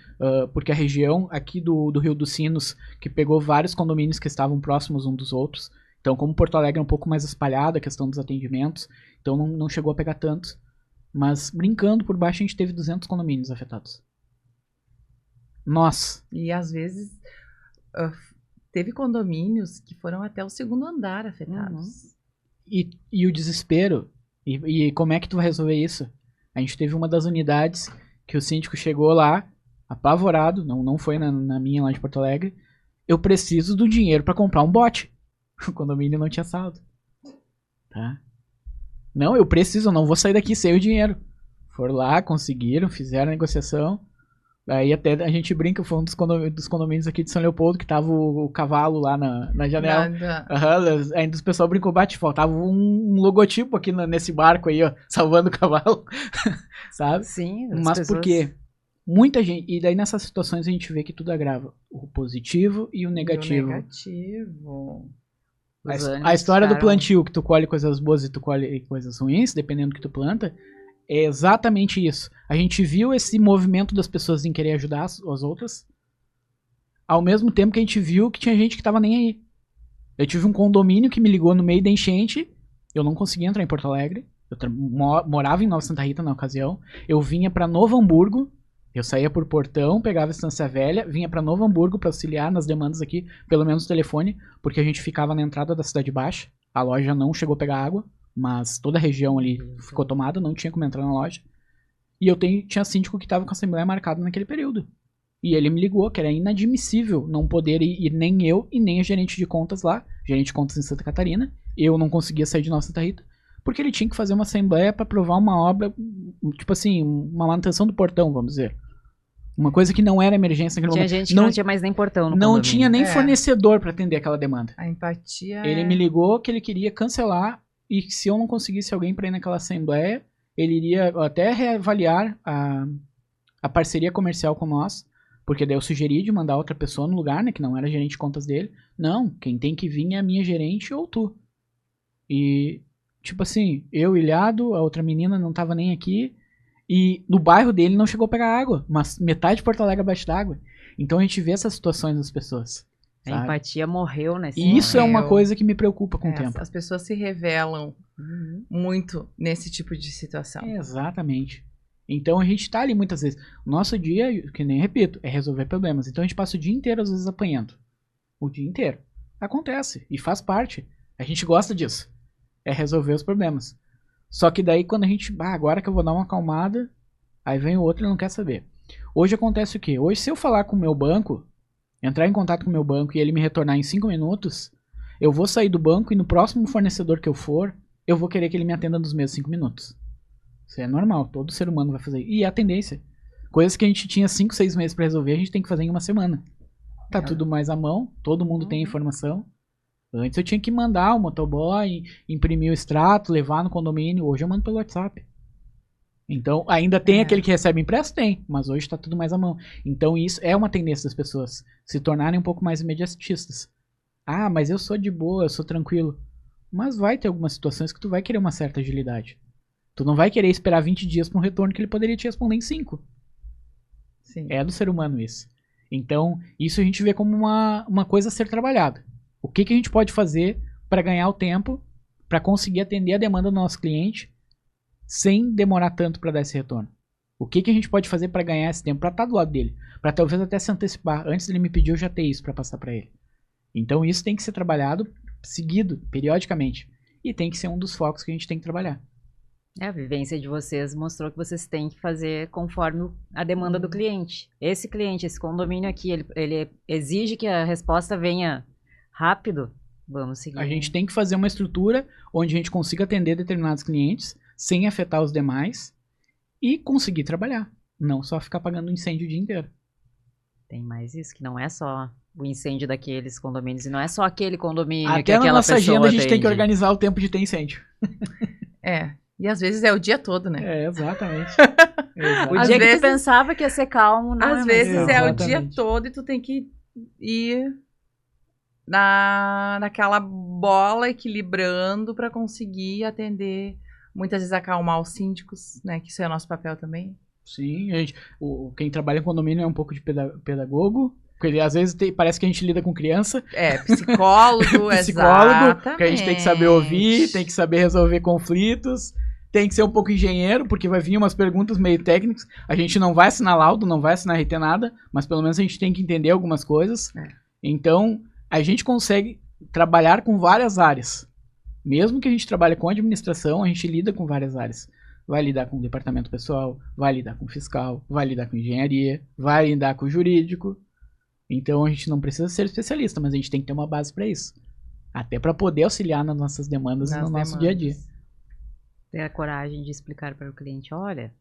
porque a região aqui do Rio dos Sinos, que pegou vários condomínios que estavam próximos uns dos outros. Então, como Porto Alegre é um pouco mais espalhada a questão dos atendimentos, então não chegou a pegar tantos. Mas, brincando por baixo, a gente teve 200 condomínios afetados. E, às vezes, teve condomínios que foram até o 2º andar afetados. E o desespero. E como é que tu vai resolver isso? A gente teve uma das unidades que o síndico chegou lá, apavorado, não foi na minha lá de Porto Alegre. Eu preciso do dinheiro para comprar um bote. O condomínio não tinha saldo. Tá? Não, eu não vou sair daqui sem o dinheiro. Foram lá, conseguiram, fizeram a negociação. Aí até a gente brinca, foi um dos condomínios aqui de São Leopoldo, que tava o cavalo lá na janela. Ainda o pessoal brincou, faltava um logotipo aqui nesse barco aí, ó, salvando o cavalo. Sabe? Sim. Mas por quê? Muita gente... E daí nessas situações a gente vê que tudo agrava. O positivo e o negativo. A história do plantio, que tu colhe coisas boas e tu colhe coisas ruins, dependendo do que tu planta, é exatamente isso. A gente viu esse movimento das pessoas em querer ajudar as outras, ao mesmo tempo que a gente viu que tinha gente que tava nem aí. Eu tive um condomínio que me ligou no meio da enchente, eu não conseguia entrar em Porto Alegre, eu morava em Nova Santa Rita na ocasião, eu vinha pra Novo Hamburgo, eu saía por Portão, pegava a Estância Velha, vinha pra Novo Hamburgo pra auxiliar nas demandas aqui, pelo menos no telefone, porque a gente ficava na entrada da Cidade Baixa, a loja não chegou a pegar água, mas toda a região ali ficou tomada, não tinha como entrar na loja. E eu tinha síndico que estava com a assembleia marcada naquele período. E ele me ligou que era inadmissível não poder ir nem eu e nem a gerente de contas lá, gerente de contas em Santa Catarina. Eu não conseguia sair de Nova Santa Rita, porque ele tinha que fazer uma assembleia para aprovar uma obra, tipo assim, uma manutenção do portão, vamos dizer. Uma coisa que não era emergência naquele momento. Tinha gente que não tinha mais nem portão no Não condomínio. tinha nem fornecedor para atender aquela demanda. A empatia Ele me ligou que ele queria cancelar e se eu não conseguisse alguém para ir naquela assembleia, ele iria até reavaliar a parceria comercial com nós, porque daí eu sugeri de mandar outra pessoa no lugar, né, que não era gerente de contas dele. Não, quem tem que vir é a minha gerente ou tu. E, tipo assim, eu ilhado, a outra menina não tava nem aqui, e no bairro dele não chegou a pegar água, mas metade de Porto Alegre abaixo d'água. Então a gente vê essas situações das pessoas. A Sabe? empatia morreu nesse E isso é uma Morreu. coisa que me preocupa com o tempo. As pessoas se revelam muito nesse tipo de situação. Exatamente. Então a gente tá ali muitas vezes. O nosso dia, que nem repito, é resolver problemas. Então a gente passa o dia inteiro, às vezes, apanhando. O dia inteiro. Acontece. E faz parte. A gente gosta disso. É resolver os problemas. Só que daí quando a gente... agora que eu vou dar uma acalmada, aí vem o outro e não quer saber. Hoje acontece o quê? Hoje, se eu falar com o meu banco, entrar em contato com o meu banco e ele me retornar em 5 minutos, eu vou sair do banco e no próximo fornecedor que eu for, eu vou querer que ele me atenda nos mesmos 5 minutos. Isso é normal, todo ser humano vai fazer. E é a tendência. Coisas que a gente tinha 5, 6 meses pra resolver, a gente tem que fazer em uma semana. Tá tudo mais à mão, todo mundo tem informação. Antes eu tinha que mandar o motoboy, imprimir o extrato, levar no condomínio. Hoje eu mando pelo WhatsApp. Então, ainda tem aquele que recebe impresso? Tem, mas hoje tá tudo mais à mão. Então isso é uma tendência das pessoas se tornarem um pouco mais imediatistas. Ah, mas eu sou de boa, eu sou tranquilo. Mas vai ter algumas situações que tu vai querer uma certa agilidade. Tu não vai querer esperar 20 dias para um retorno que ele poderia te responder em 5. Sim. É do ser humano isso. Então, isso a gente vê como uma coisa a ser trabalhada. O que a gente pode fazer para ganhar o tempo, para conseguir atender a demanda do nosso cliente, sem demorar tanto para dar esse retorno? O que a gente pode fazer para ganhar esse tempo, para estar do lado dele? Para talvez até se antecipar. Antes dele me pedir, eu já ter isso para passar para ele. Então, isso tem que ser trabalhado seguido, periodicamente. E tem que ser um dos focos que a gente tem que trabalhar. A vivência de vocês mostrou que vocês têm que fazer conforme a demanda do cliente. Esse cliente, esse condomínio aqui, ele exige que a resposta venha rápido. Vamos seguir. A gente tem que fazer uma estrutura onde a gente consiga atender determinados clientes sem afetar os demais e conseguir trabalhar. Não só ficar apagando incêndio o dia inteiro. Tem mais isso, que não é só o incêndio daqueles condomínios, e não é só aquele condomínio que Até na aquela nossa pessoa agenda a gente tem que atende. organizar o tempo de ter incêndio. E às vezes é o dia todo, né? É, exatamente. O Às dia que vezes- tu pensava que ia ser calmo, não Às é vezes mais é calmo. o dia Exatamente. todo e tu tem que ir naquela bola equilibrando para conseguir atender, muitas vezes acalmar os síndicos, né? Que isso é nosso papel também. Sim, quem trabalha em condomínio é um pouco de pedagogo. Porque ele, às vezes parece que a gente lida com criança. Psicólogo, Psicólogo, que a gente tem que saber ouvir, exatamente. tem que saber resolver conflitos, tem que ser um pouco engenheiro, porque vai vir umas perguntas meio técnicas. A gente não vai assinar laudo, não vai assinar RT nada, mas pelo menos a gente tem que entender algumas coisas. Então, a gente consegue trabalhar com várias áreas. Mesmo que a gente trabalhe com administração, a gente lida com várias áreas. Vai lidar com o departamento pessoal, vai lidar com o fiscal, vai lidar com engenharia, vai lidar com o jurídico. Então a gente não precisa ser especialista, mas a gente tem que ter uma base para isso. Até para poder auxiliar nas nossas demandas e no nosso dia a dia. Ter a coragem de explicar para o cliente, olha,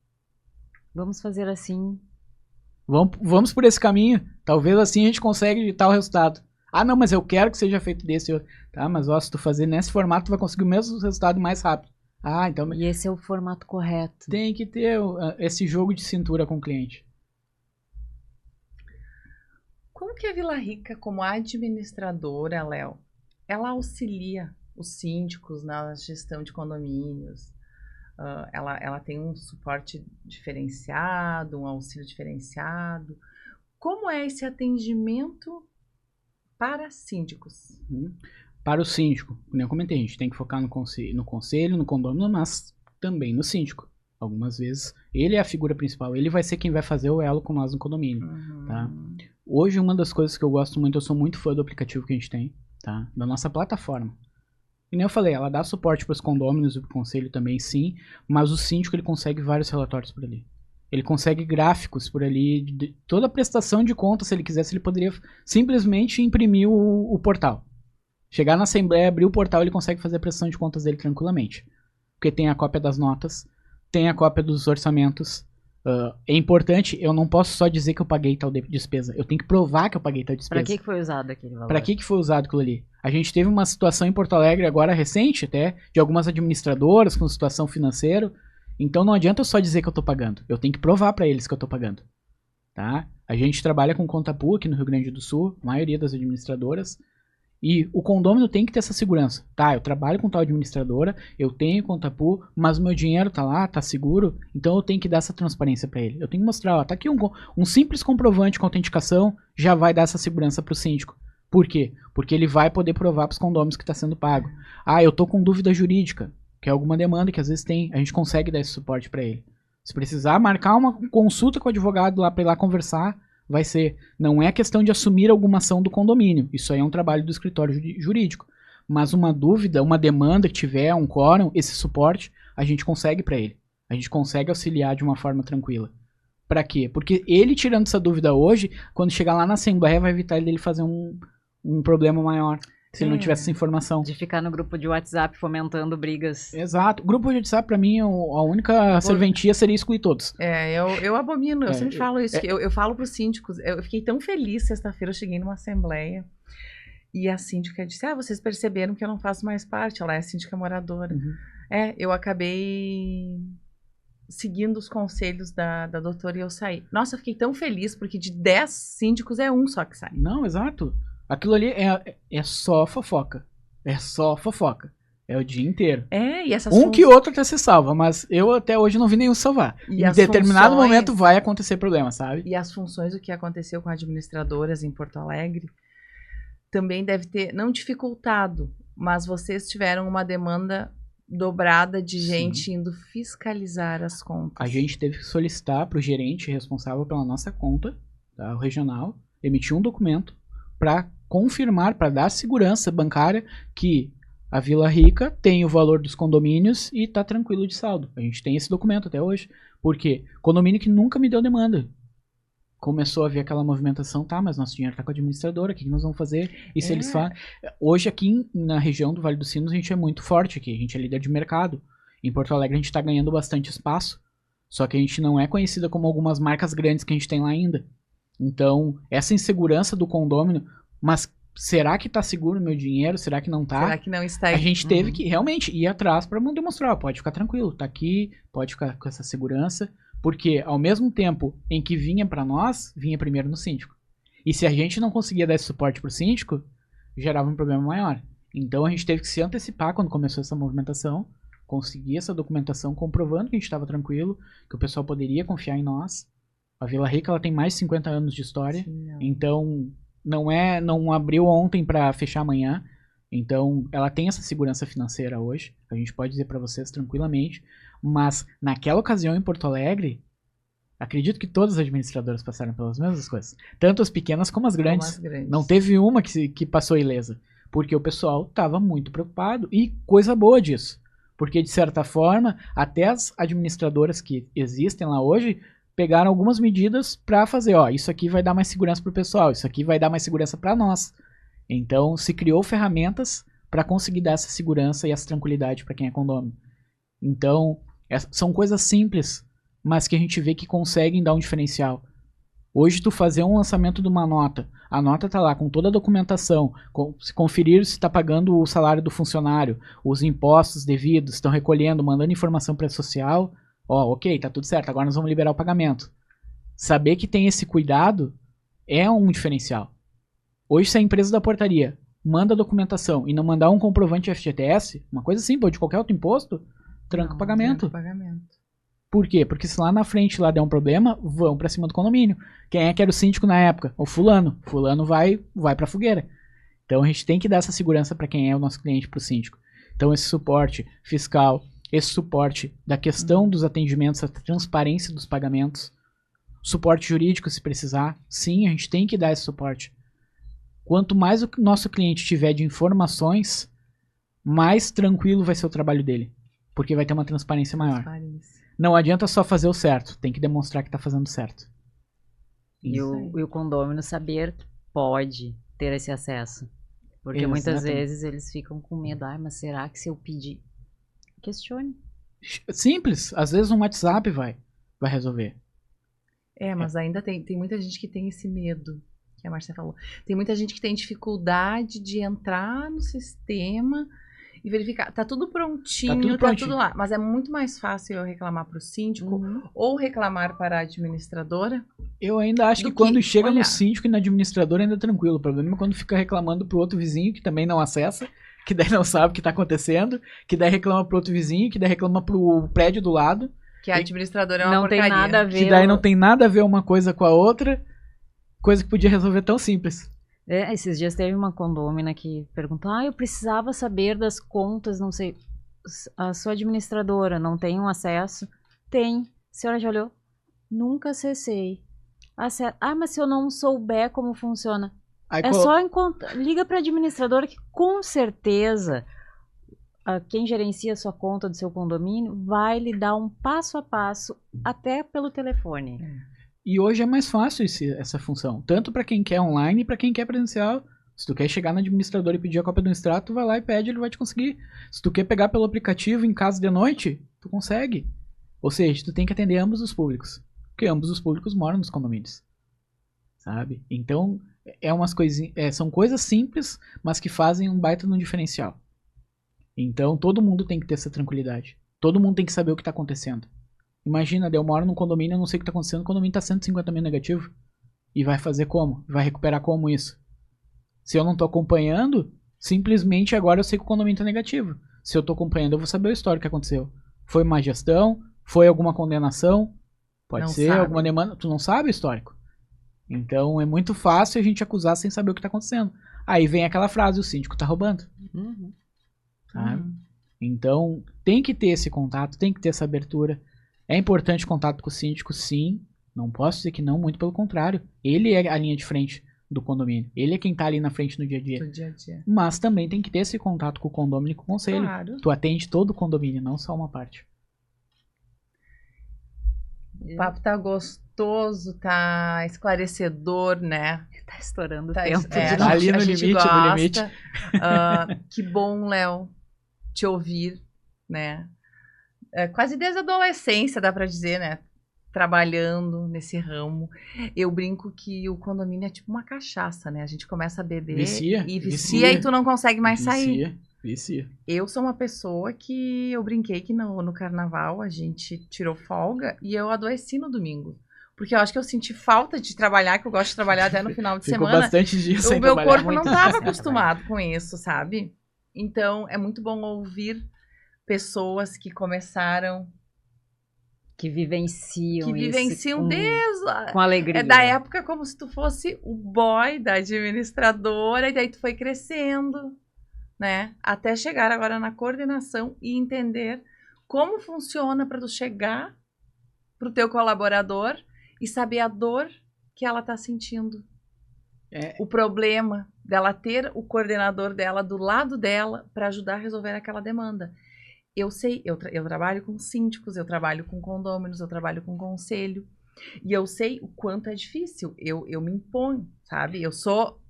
vamos fazer assim. Vamos por esse caminho. Talvez assim a gente consiga tal resultado. Ah, não, mas eu quero que seja feito desse outro. Tá, mas ó, se tu fazer nesse formato, tu vai conseguir o mesmo resultado mais rápido. Ah, então... E esse é o formato correto. Tem que ter esse jogo de cintura com o cliente. Como que a Vila Rica, como administradora, Léo, ela auxilia os síndicos na gestão de condomínios? Ela tem um suporte diferenciado, um auxílio diferenciado? Como é esse atendimento para síndicos? Para o síndico, como eu comentei, a gente tem que focar no conselho, no condomínio, mas também no síndico. Algumas vezes, ele é a figura principal, ele vai ser quem vai fazer o elo com nós no condomínio, tá? Hoje, uma das coisas que eu gosto muito, eu sou muito fã do aplicativo que a gente tem, tá? Da nossa plataforma. E nem eu falei, ela dá suporte para os condôminos e para o conselho também, sim, mas o síndico, ele consegue vários relatórios por ali. Ele consegue gráficos por ali, de toda a prestação de contas, se ele quisesse, ele poderia simplesmente imprimir o portal. Chegar na assembleia, abrir o portal, ele consegue fazer a prestação de contas dele tranquilamente. Porque tem a cópia das notas, tem a cópia dos orçamentos. É importante, eu não posso só dizer que eu paguei tal despesa. Eu tenho que provar que eu paguei tal despesa. Para que foi usado aquele valor? Para que foi usado aquilo ali? A gente teve uma situação em Porto Alegre agora recente até, de algumas administradoras com situação financeira. Então não adianta eu só dizer que eu tô pagando. Eu tenho que provar para eles que eu tô pagando. Tá? A gente trabalha com conta PU aqui no Rio Grande do Sul, a maioria das administradoras. E o condômino tem que ter essa segurança. Tá, eu trabalho com tal administradora, eu tenho conta PU, mas o meu dinheiro tá lá, tá seguro, então eu tenho que dar essa transparência para ele. Eu tenho que mostrar, ó, tá aqui um simples comprovante com autenticação, já vai dar essa segurança pro síndico. Por quê? Porque ele vai poder provar pros condôminos que tá sendo pago. Ah, eu tô com dúvida jurídica, que é alguma demanda que às vezes tem, a gente consegue dar esse suporte para ele. Se precisar marcar uma consulta com o advogado lá para ir lá conversar, vai ser. Não é questão de assumir alguma ação do condomínio. Isso aí é um trabalho do escritório jurídico. Mas uma dúvida, uma demanda que tiver, um quórum, esse suporte, a gente consegue para ele. A gente consegue auxiliar de uma forma tranquila. Para quê? Porque ele tirando essa dúvida hoje, quando chegar lá na Assembleia, vai evitar ele fazer um problema maior. Se ele não tivesse essa informação. De ficar no grupo de WhatsApp fomentando brigas. Exato. O grupo de WhatsApp, pra mim, a única serventia seria excluir todos. Eu abomino, eu sempre falo isso. Eu falo pros síndicos, eu fiquei tão feliz sexta-feira, eu cheguei numa assembleia e a síndica disse, vocês perceberam que eu não faço mais parte, ela é a síndica moradora. Uhum. Eu acabei seguindo os conselhos da doutora e eu saí. Nossa, eu fiquei tão feliz, porque de 10 síndicos é um só que sai. Não, exato. Aquilo ali é só fofoca. É só fofoca. É o dia inteiro. E essas que outro até se salva, mas eu até hoje não vi nenhum salvar. Em determinado momento vai acontecer problema, sabe? E as funções, o que aconteceu com administradoras em Porto Alegre, também deve ter, não dificultado, mas vocês tiveram uma demanda dobrada de gente indo fiscalizar as contas. A gente teve que solicitar para o gerente responsável pela nossa conta, tá, o regional, emitir um documento para confirmar, para dar segurança bancária que a Vila Rica tem o valor dos condomínios e tá tranquilo de saldo. A gente tem esse documento até hoje. Por quê? Condomínio que nunca me deu demanda. Começou a ver aquela movimentação, tá, mas nosso dinheiro tá com a administradora, o que nós vamos fazer? E se eles fazem... Hoje aqui na região do Vale dos Sinos a gente é muito forte aqui, a gente é líder de mercado. Em Porto Alegre a gente tá ganhando bastante espaço, só que a gente não é conhecida como algumas marcas grandes que a gente tem lá ainda. Então, essa insegurança do condômino, mas será que tá seguro o meu dinheiro? Será que não tá? Será que não está? A gente teve que realmente ir atrás para demonstrar, pode ficar tranquilo, tá aqui, pode ficar com essa segurança, porque ao mesmo tempo em que vinha para nós, vinha primeiro no síndico. E se a gente não conseguia dar esse suporte pro síndico, gerava um problema maior. Então a gente teve que se antecipar quando começou essa movimentação, conseguir essa documentação comprovando que a gente estava tranquilo, que o pessoal poderia confiar em nós. A Vila Rica ela tem mais de 50 anos de história, então não abriu ontem para fechar amanhã. Então ela tem essa segurança financeira hoje, a gente pode dizer para vocês tranquilamente. Mas naquela ocasião em Porto Alegre, acredito que todas as administradoras passaram pelas mesmas coisas, tanto as pequenas como as grandes. Não teve uma que passou ilesa, porque o pessoal estava muito preocupado e coisa boa disso, porque de certa forma até as administradoras que existem lá hoje pegaram algumas medidas para fazer, isso aqui vai dar mais segurança para o pessoal, isso aqui vai dar mais segurança para nós. Então se criou ferramentas para conseguir dar essa segurança e essa tranquilidade para quem é condômino. Então são coisas simples, mas que a gente vê que conseguem dar um diferencial. Hoje tu fazer um lançamento de uma nota, a nota tá lá com toda a documentação, se conferir se está pagando o salário do funcionário, os impostos devidos, estão recolhendo, mandando informação para a social. Ok, tá tudo certo, agora nós vamos liberar o pagamento. Saber que tem esse cuidado é um diferencial. Hoje, se a empresa da portaria manda a documentação e não mandar um comprovante de FGTS, uma coisa simples, de qualquer outro imposto, tranca o pagamento. Por quê? Porque se lá na frente lá der um problema, vão pra cima do condomínio. Quem é que era o síndico na época? O fulano. Fulano vai pra fogueira. Então a gente tem que dar essa segurança para quem é o nosso cliente, pro síndico. Então esse suporte fiscal, esse suporte da questão dos atendimentos, a transparência dos pagamentos, suporte jurídico se precisar, sim, a gente tem que dar esse suporte. Quanto mais o nosso cliente tiver de informações, mais tranquilo vai ser o trabalho dele, porque vai ter uma transparência maior. Não adianta só fazer o certo, tem que demonstrar que está fazendo certo. E o condômino saber pode ter esse acesso, porque muitas vezes eles ficam com medo, mas será que se eu pedir... Questione. Simples. Às vezes um WhatsApp vai resolver. Mas ainda tem muita gente que tem esse medo. que a Márcia falou. Tem muita gente que tem dificuldade de entrar no sistema e verificar. Tá tudo prontinho, tá tudo lá. Mas é muito mais fácil eu reclamar para o síndico ou reclamar para a administradora. Eu ainda acho que quando chega no síndico e na administradora ainda é tranquilo. O problema é quando fica reclamando pro outro vizinho que também não acessa, que daí não sabe o que tá acontecendo, que daí reclama pro outro vizinho, que daí reclama pro prédio do lado. Que a administradora é uma não porcaria. Tem nada a ver. Que daí não tem nada a ver uma coisa com a outra, coisa que podia resolver tão simples. Esses dias teve uma condômina que perguntou, eu precisava saber das contas, não sei, a sua administradora não tem um acesso? Tem. A senhora já olhou? Nunca acessei. Mas se eu não souber como funciona, só liga para a administradora que com certeza quem gerencia a sua conta do seu condomínio vai lhe dar um passo a passo até pelo telefone. E hoje é mais fácil essa função, tanto para quem quer online e para quem quer presencial. Se tu quer chegar no administrador e pedir a cópia do extrato, tu vai lá e pede, ele vai te conseguir. Se tu quer pegar pelo aplicativo em casa de noite, tu consegue. Ou seja, tu tem que atender ambos os públicos, porque ambos os públicos moram nos condomínios, sabe? Então, são coisas simples, mas que fazem um baita no diferencial. Então, todo mundo tem que ter essa tranquilidade. Todo mundo tem que saber o que está acontecendo. Imagina, eu moro num condomínio, eu não sei o que está acontecendo, o condomínio está 150 mil negativo. E vai fazer como? Vai recuperar como isso? Se eu não estou acompanhando, simplesmente agora eu sei que o condomínio está negativo. Se eu estou acompanhando, eu vou saber o histórico que aconteceu. Foi má gestão? Foi alguma condenação? Pode ser alguma demanda? Tu não sabe o histórico. Então, é muito fácil a gente acusar sem saber o que está acontecendo. Aí vem aquela frase, o síndico está roubando. Então, tem que ter esse contato, tem que ter essa abertura. É importante o contato com o síndico, sim. Não posso dizer que não, muito pelo contrário. Ele é a linha de frente do condomínio. Ele é quem está ali na frente no dia a dia. Mas também tem que ter esse contato com o condomínio e com o conselho. Claro. Tu atende todo o condomínio, não só uma parte. O papo tá gostoso, tá esclarecedor, né? Tá estourando o tempo. Tá ali no limite. Que bom, Léo, te ouvir, né? Quase desde a adolescência, dá pra dizer, né? Trabalhando nesse ramo. Eu brinco que o condomínio é tipo uma cachaça, né? A gente começa a beber vicia e tu não consegue mais sair. Vicia. Eu sou uma pessoa que eu brinquei que no carnaval a gente tirou folga e eu adoeci no domingo. Porque eu acho que eu senti falta de trabalhar, que eu gosto de trabalhar até no final de semana. Bastante dias sem trabalhar. O meu corpo muito. não estava acostumado com isso, sabe? Então, é muito bom ouvir pessoas que começaram... Que vivenciam desde... Com alegria. É da época como se tu fosse o boy da administradora, e daí tu foi crescendo, né? Até chegar agora na coordenação e entender como funciona para tu chegar pro teu colaborador e saber a dor que ela tá sentindo. O problema dela ter o coordenador dela do lado dela para ajudar a resolver aquela demanda. Eu sei, eu trabalho com síndicos, eu trabalho com condôminos, eu trabalho com conselho. E eu sei o quanto é difícil. Eu me imponho, sabe? Eu sou...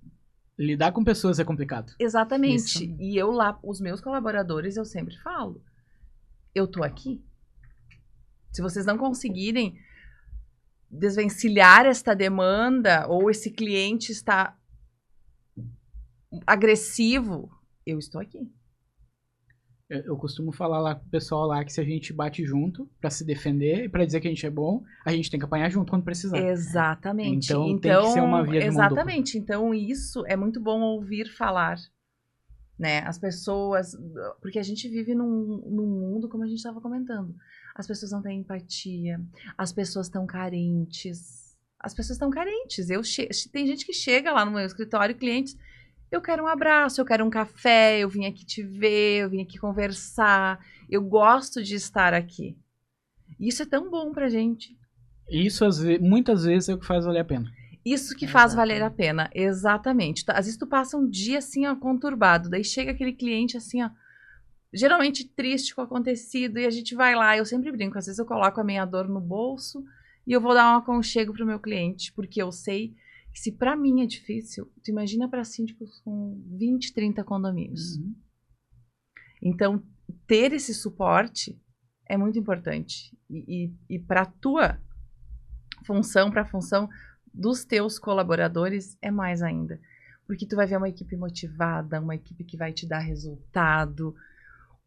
Lidar com pessoas é complicado. Exatamente. Isso. E eu lá, os meus colaboradores, eu sempre falo. Eu tô aqui. Se vocês não conseguirem desvencilhar esta demanda, ou esse cliente está agressivo, eu estou aqui. Eu costumo falar lá com o pessoal lá que se a gente bate junto pra se defender e pra dizer que a gente é bom, a gente tem que apanhar junto quando precisar. Exatamente. Então tem que ser uma via de mão dupla. Exatamente. Então isso é muito bom ouvir falar, né? As pessoas... Porque a gente vive num mundo, como a gente estava comentando. As pessoas não têm empatia. As pessoas estão carentes. Tem gente que chega lá no meu escritório, clientes... Eu quero um abraço, eu quero um café, eu vim aqui te ver, eu vim aqui conversar. Eu gosto de estar aqui. Isso é tão bom pra gente. Isso, muitas vezes, é o que faz valer a pena. Isso que faz valer a pena, exatamente. Às vezes tu passa um dia assim, ó, conturbado. Daí chega aquele cliente assim, ó, geralmente triste com o acontecido, e a gente vai lá. Eu sempre brinco, às vezes eu coloco a minha dor no bolso e eu vou dar um aconchego pro meu cliente, porque eu sei... Se pra mim é difícil, tu imagina para síndicos com 20, 30 condomínios. Uhum. Então, ter esse suporte é muito importante. E para a tua função, para a função dos teus colaboradores é mais ainda. Porque tu vai ver uma equipe motivada, uma equipe que vai te dar resultado,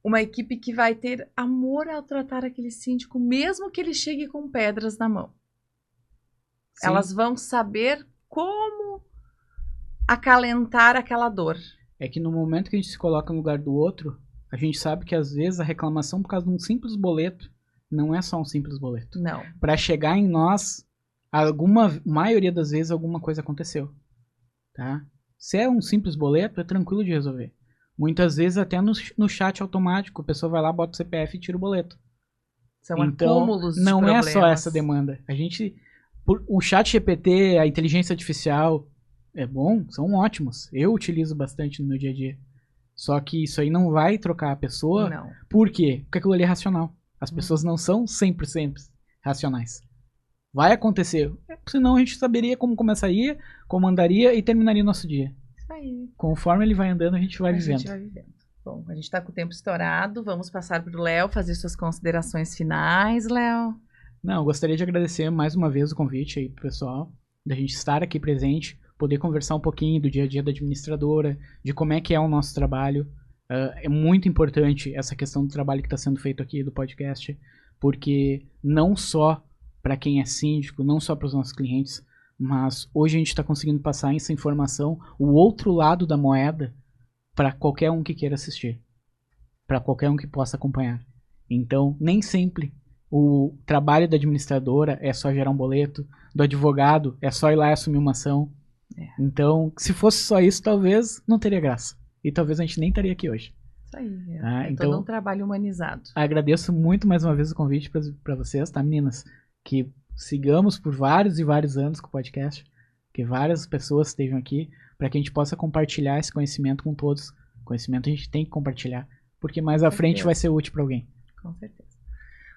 uma equipe que vai ter amor ao tratar aquele síndico, mesmo que ele chegue com pedras na mão. Sim. Elas vão saber como acalentar aquela dor. É que no momento que a gente se coloca no lugar do outro, a gente sabe que às vezes a reclamação por causa de um simples boleto não é só um simples boleto. Não. Para chegar em nós, maioria das vezes alguma coisa aconteceu, tá? Se é um simples boleto, é tranquilo de resolver. Muitas vezes até no chat automático, a pessoa vai lá, bota o CPF e tira o boleto. São Então, acúmulos de não problemas. é só essa demanda. O chat GPT, a inteligência artificial, é bom, são ótimos. Eu utilizo bastante no meu dia a dia. Só que isso aí não vai trocar a pessoa. Não. Por quê? Porque aquilo ali é racional. As pessoas não são 100% racionais. Vai acontecer. Senão a gente saberia como começaria, como andaria e terminaria o nosso dia. Isso aí. Conforme ele vai andando, a gente vai vivendo. A gente vai vivendo. Bom, a gente está com o tempo estourado. Vamos passar para o Léo fazer suas considerações finais, Léo. Não, eu gostaria de agradecer mais uma vez o convite aí pro pessoal, da gente estar aqui presente, poder conversar um pouquinho do dia a dia da administradora, de como é que é o nosso trabalho. É muito importante essa questão do trabalho que está sendo feito aqui do podcast, porque não só para quem é síndico, não só para os nossos clientes, mas hoje a gente está conseguindo passar essa informação, o outro lado da moeda, para qualquer um que queira assistir, para qualquer um que possa acompanhar. Então, nem sempre o trabalho da administradora é só gerar um boleto, do advogado é só ir lá e assumir uma ação. Então, se fosse só isso, talvez não teria graça. E talvez a gente nem estaria aqui hoje. Isso aí. Tá? Então, todo um trabalho humanizado. Agradeço muito mais uma vez o convite para vocês, tá, meninas? Que sigamos por vários e vários anos com o podcast, que várias pessoas estejam aqui, para que a gente possa compartilhar esse conhecimento com todos. Conhecimento a gente tem que compartilhar, porque mais à frente vai ser útil para alguém. Com certeza.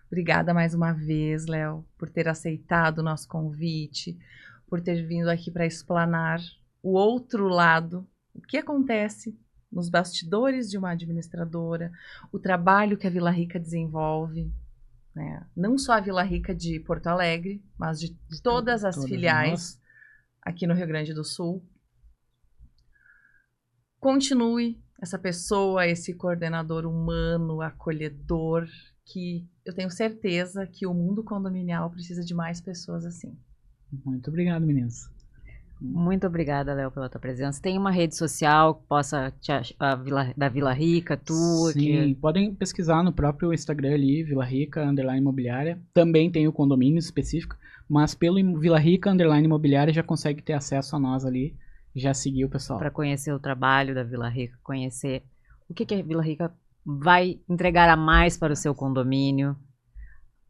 Obrigada mais uma vez, Léo, por ter aceitado o nosso convite, por ter vindo aqui para explanar o outro lado, o que acontece nos bastidores de uma administradora, o trabalho que a Vila Rica desenvolve, né? Não só a Vila Rica de Porto Alegre, mas de todas as filiais aqui no Rio Grande do Sul. Continue essa pessoa, esse coordenador humano, acolhedor, que eu tenho certeza que o mundo condominial precisa de mais pessoas assim. Muito obrigado, meninas. Muito obrigada, Léo, pela tua presença. Tem uma rede social que possa te da Vila Rica, tua? Sim, podem pesquisar no próprio Instagram ali, Vila Rica, _imobiliária. Também tem o condomínio específico, mas pelo Vila Rica, _imobiliária, já consegue ter acesso a nós ali, já seguir o pessoal. Para conhecer o trabalho da Vila Rica, conhecer o que a Vila Rica vai entregar a mais para o seu condomínio.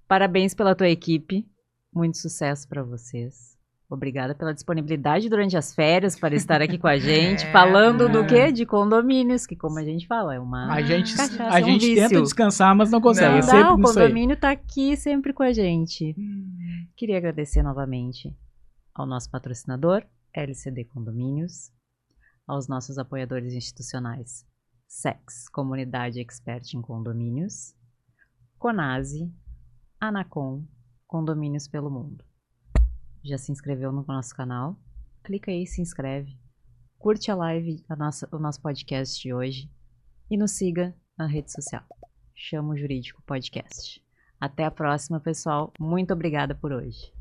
Parabéns pela tua equipe, muito sucesso para vocês. Obrigada pela disponibilidade durante as férias para estar aqui com a gente, falando do quê? De condomínios, que como a gente fala, é uma cachaça, a gente vício. tenta descansar, mas não consegue. Não, sempre o nisso aí. condomínio está aqui sempre com a gente. Queria agradecer novamente ao nosso patrocinador, LCD Condomínios, aos nossos apoiadores institucionais, SEX, Comunidade Expert em Condomínios, Conase, Anacom, Condomínios pelo Mundo. Já se inscreveu no nosso canal? Clica aí, se inscreve, curte a live, o nosso podcast de hoje e nos siga na rede social. Chamo Jurídico Podcast. Até a próxima, pessoal. Muito obrigada por hoje.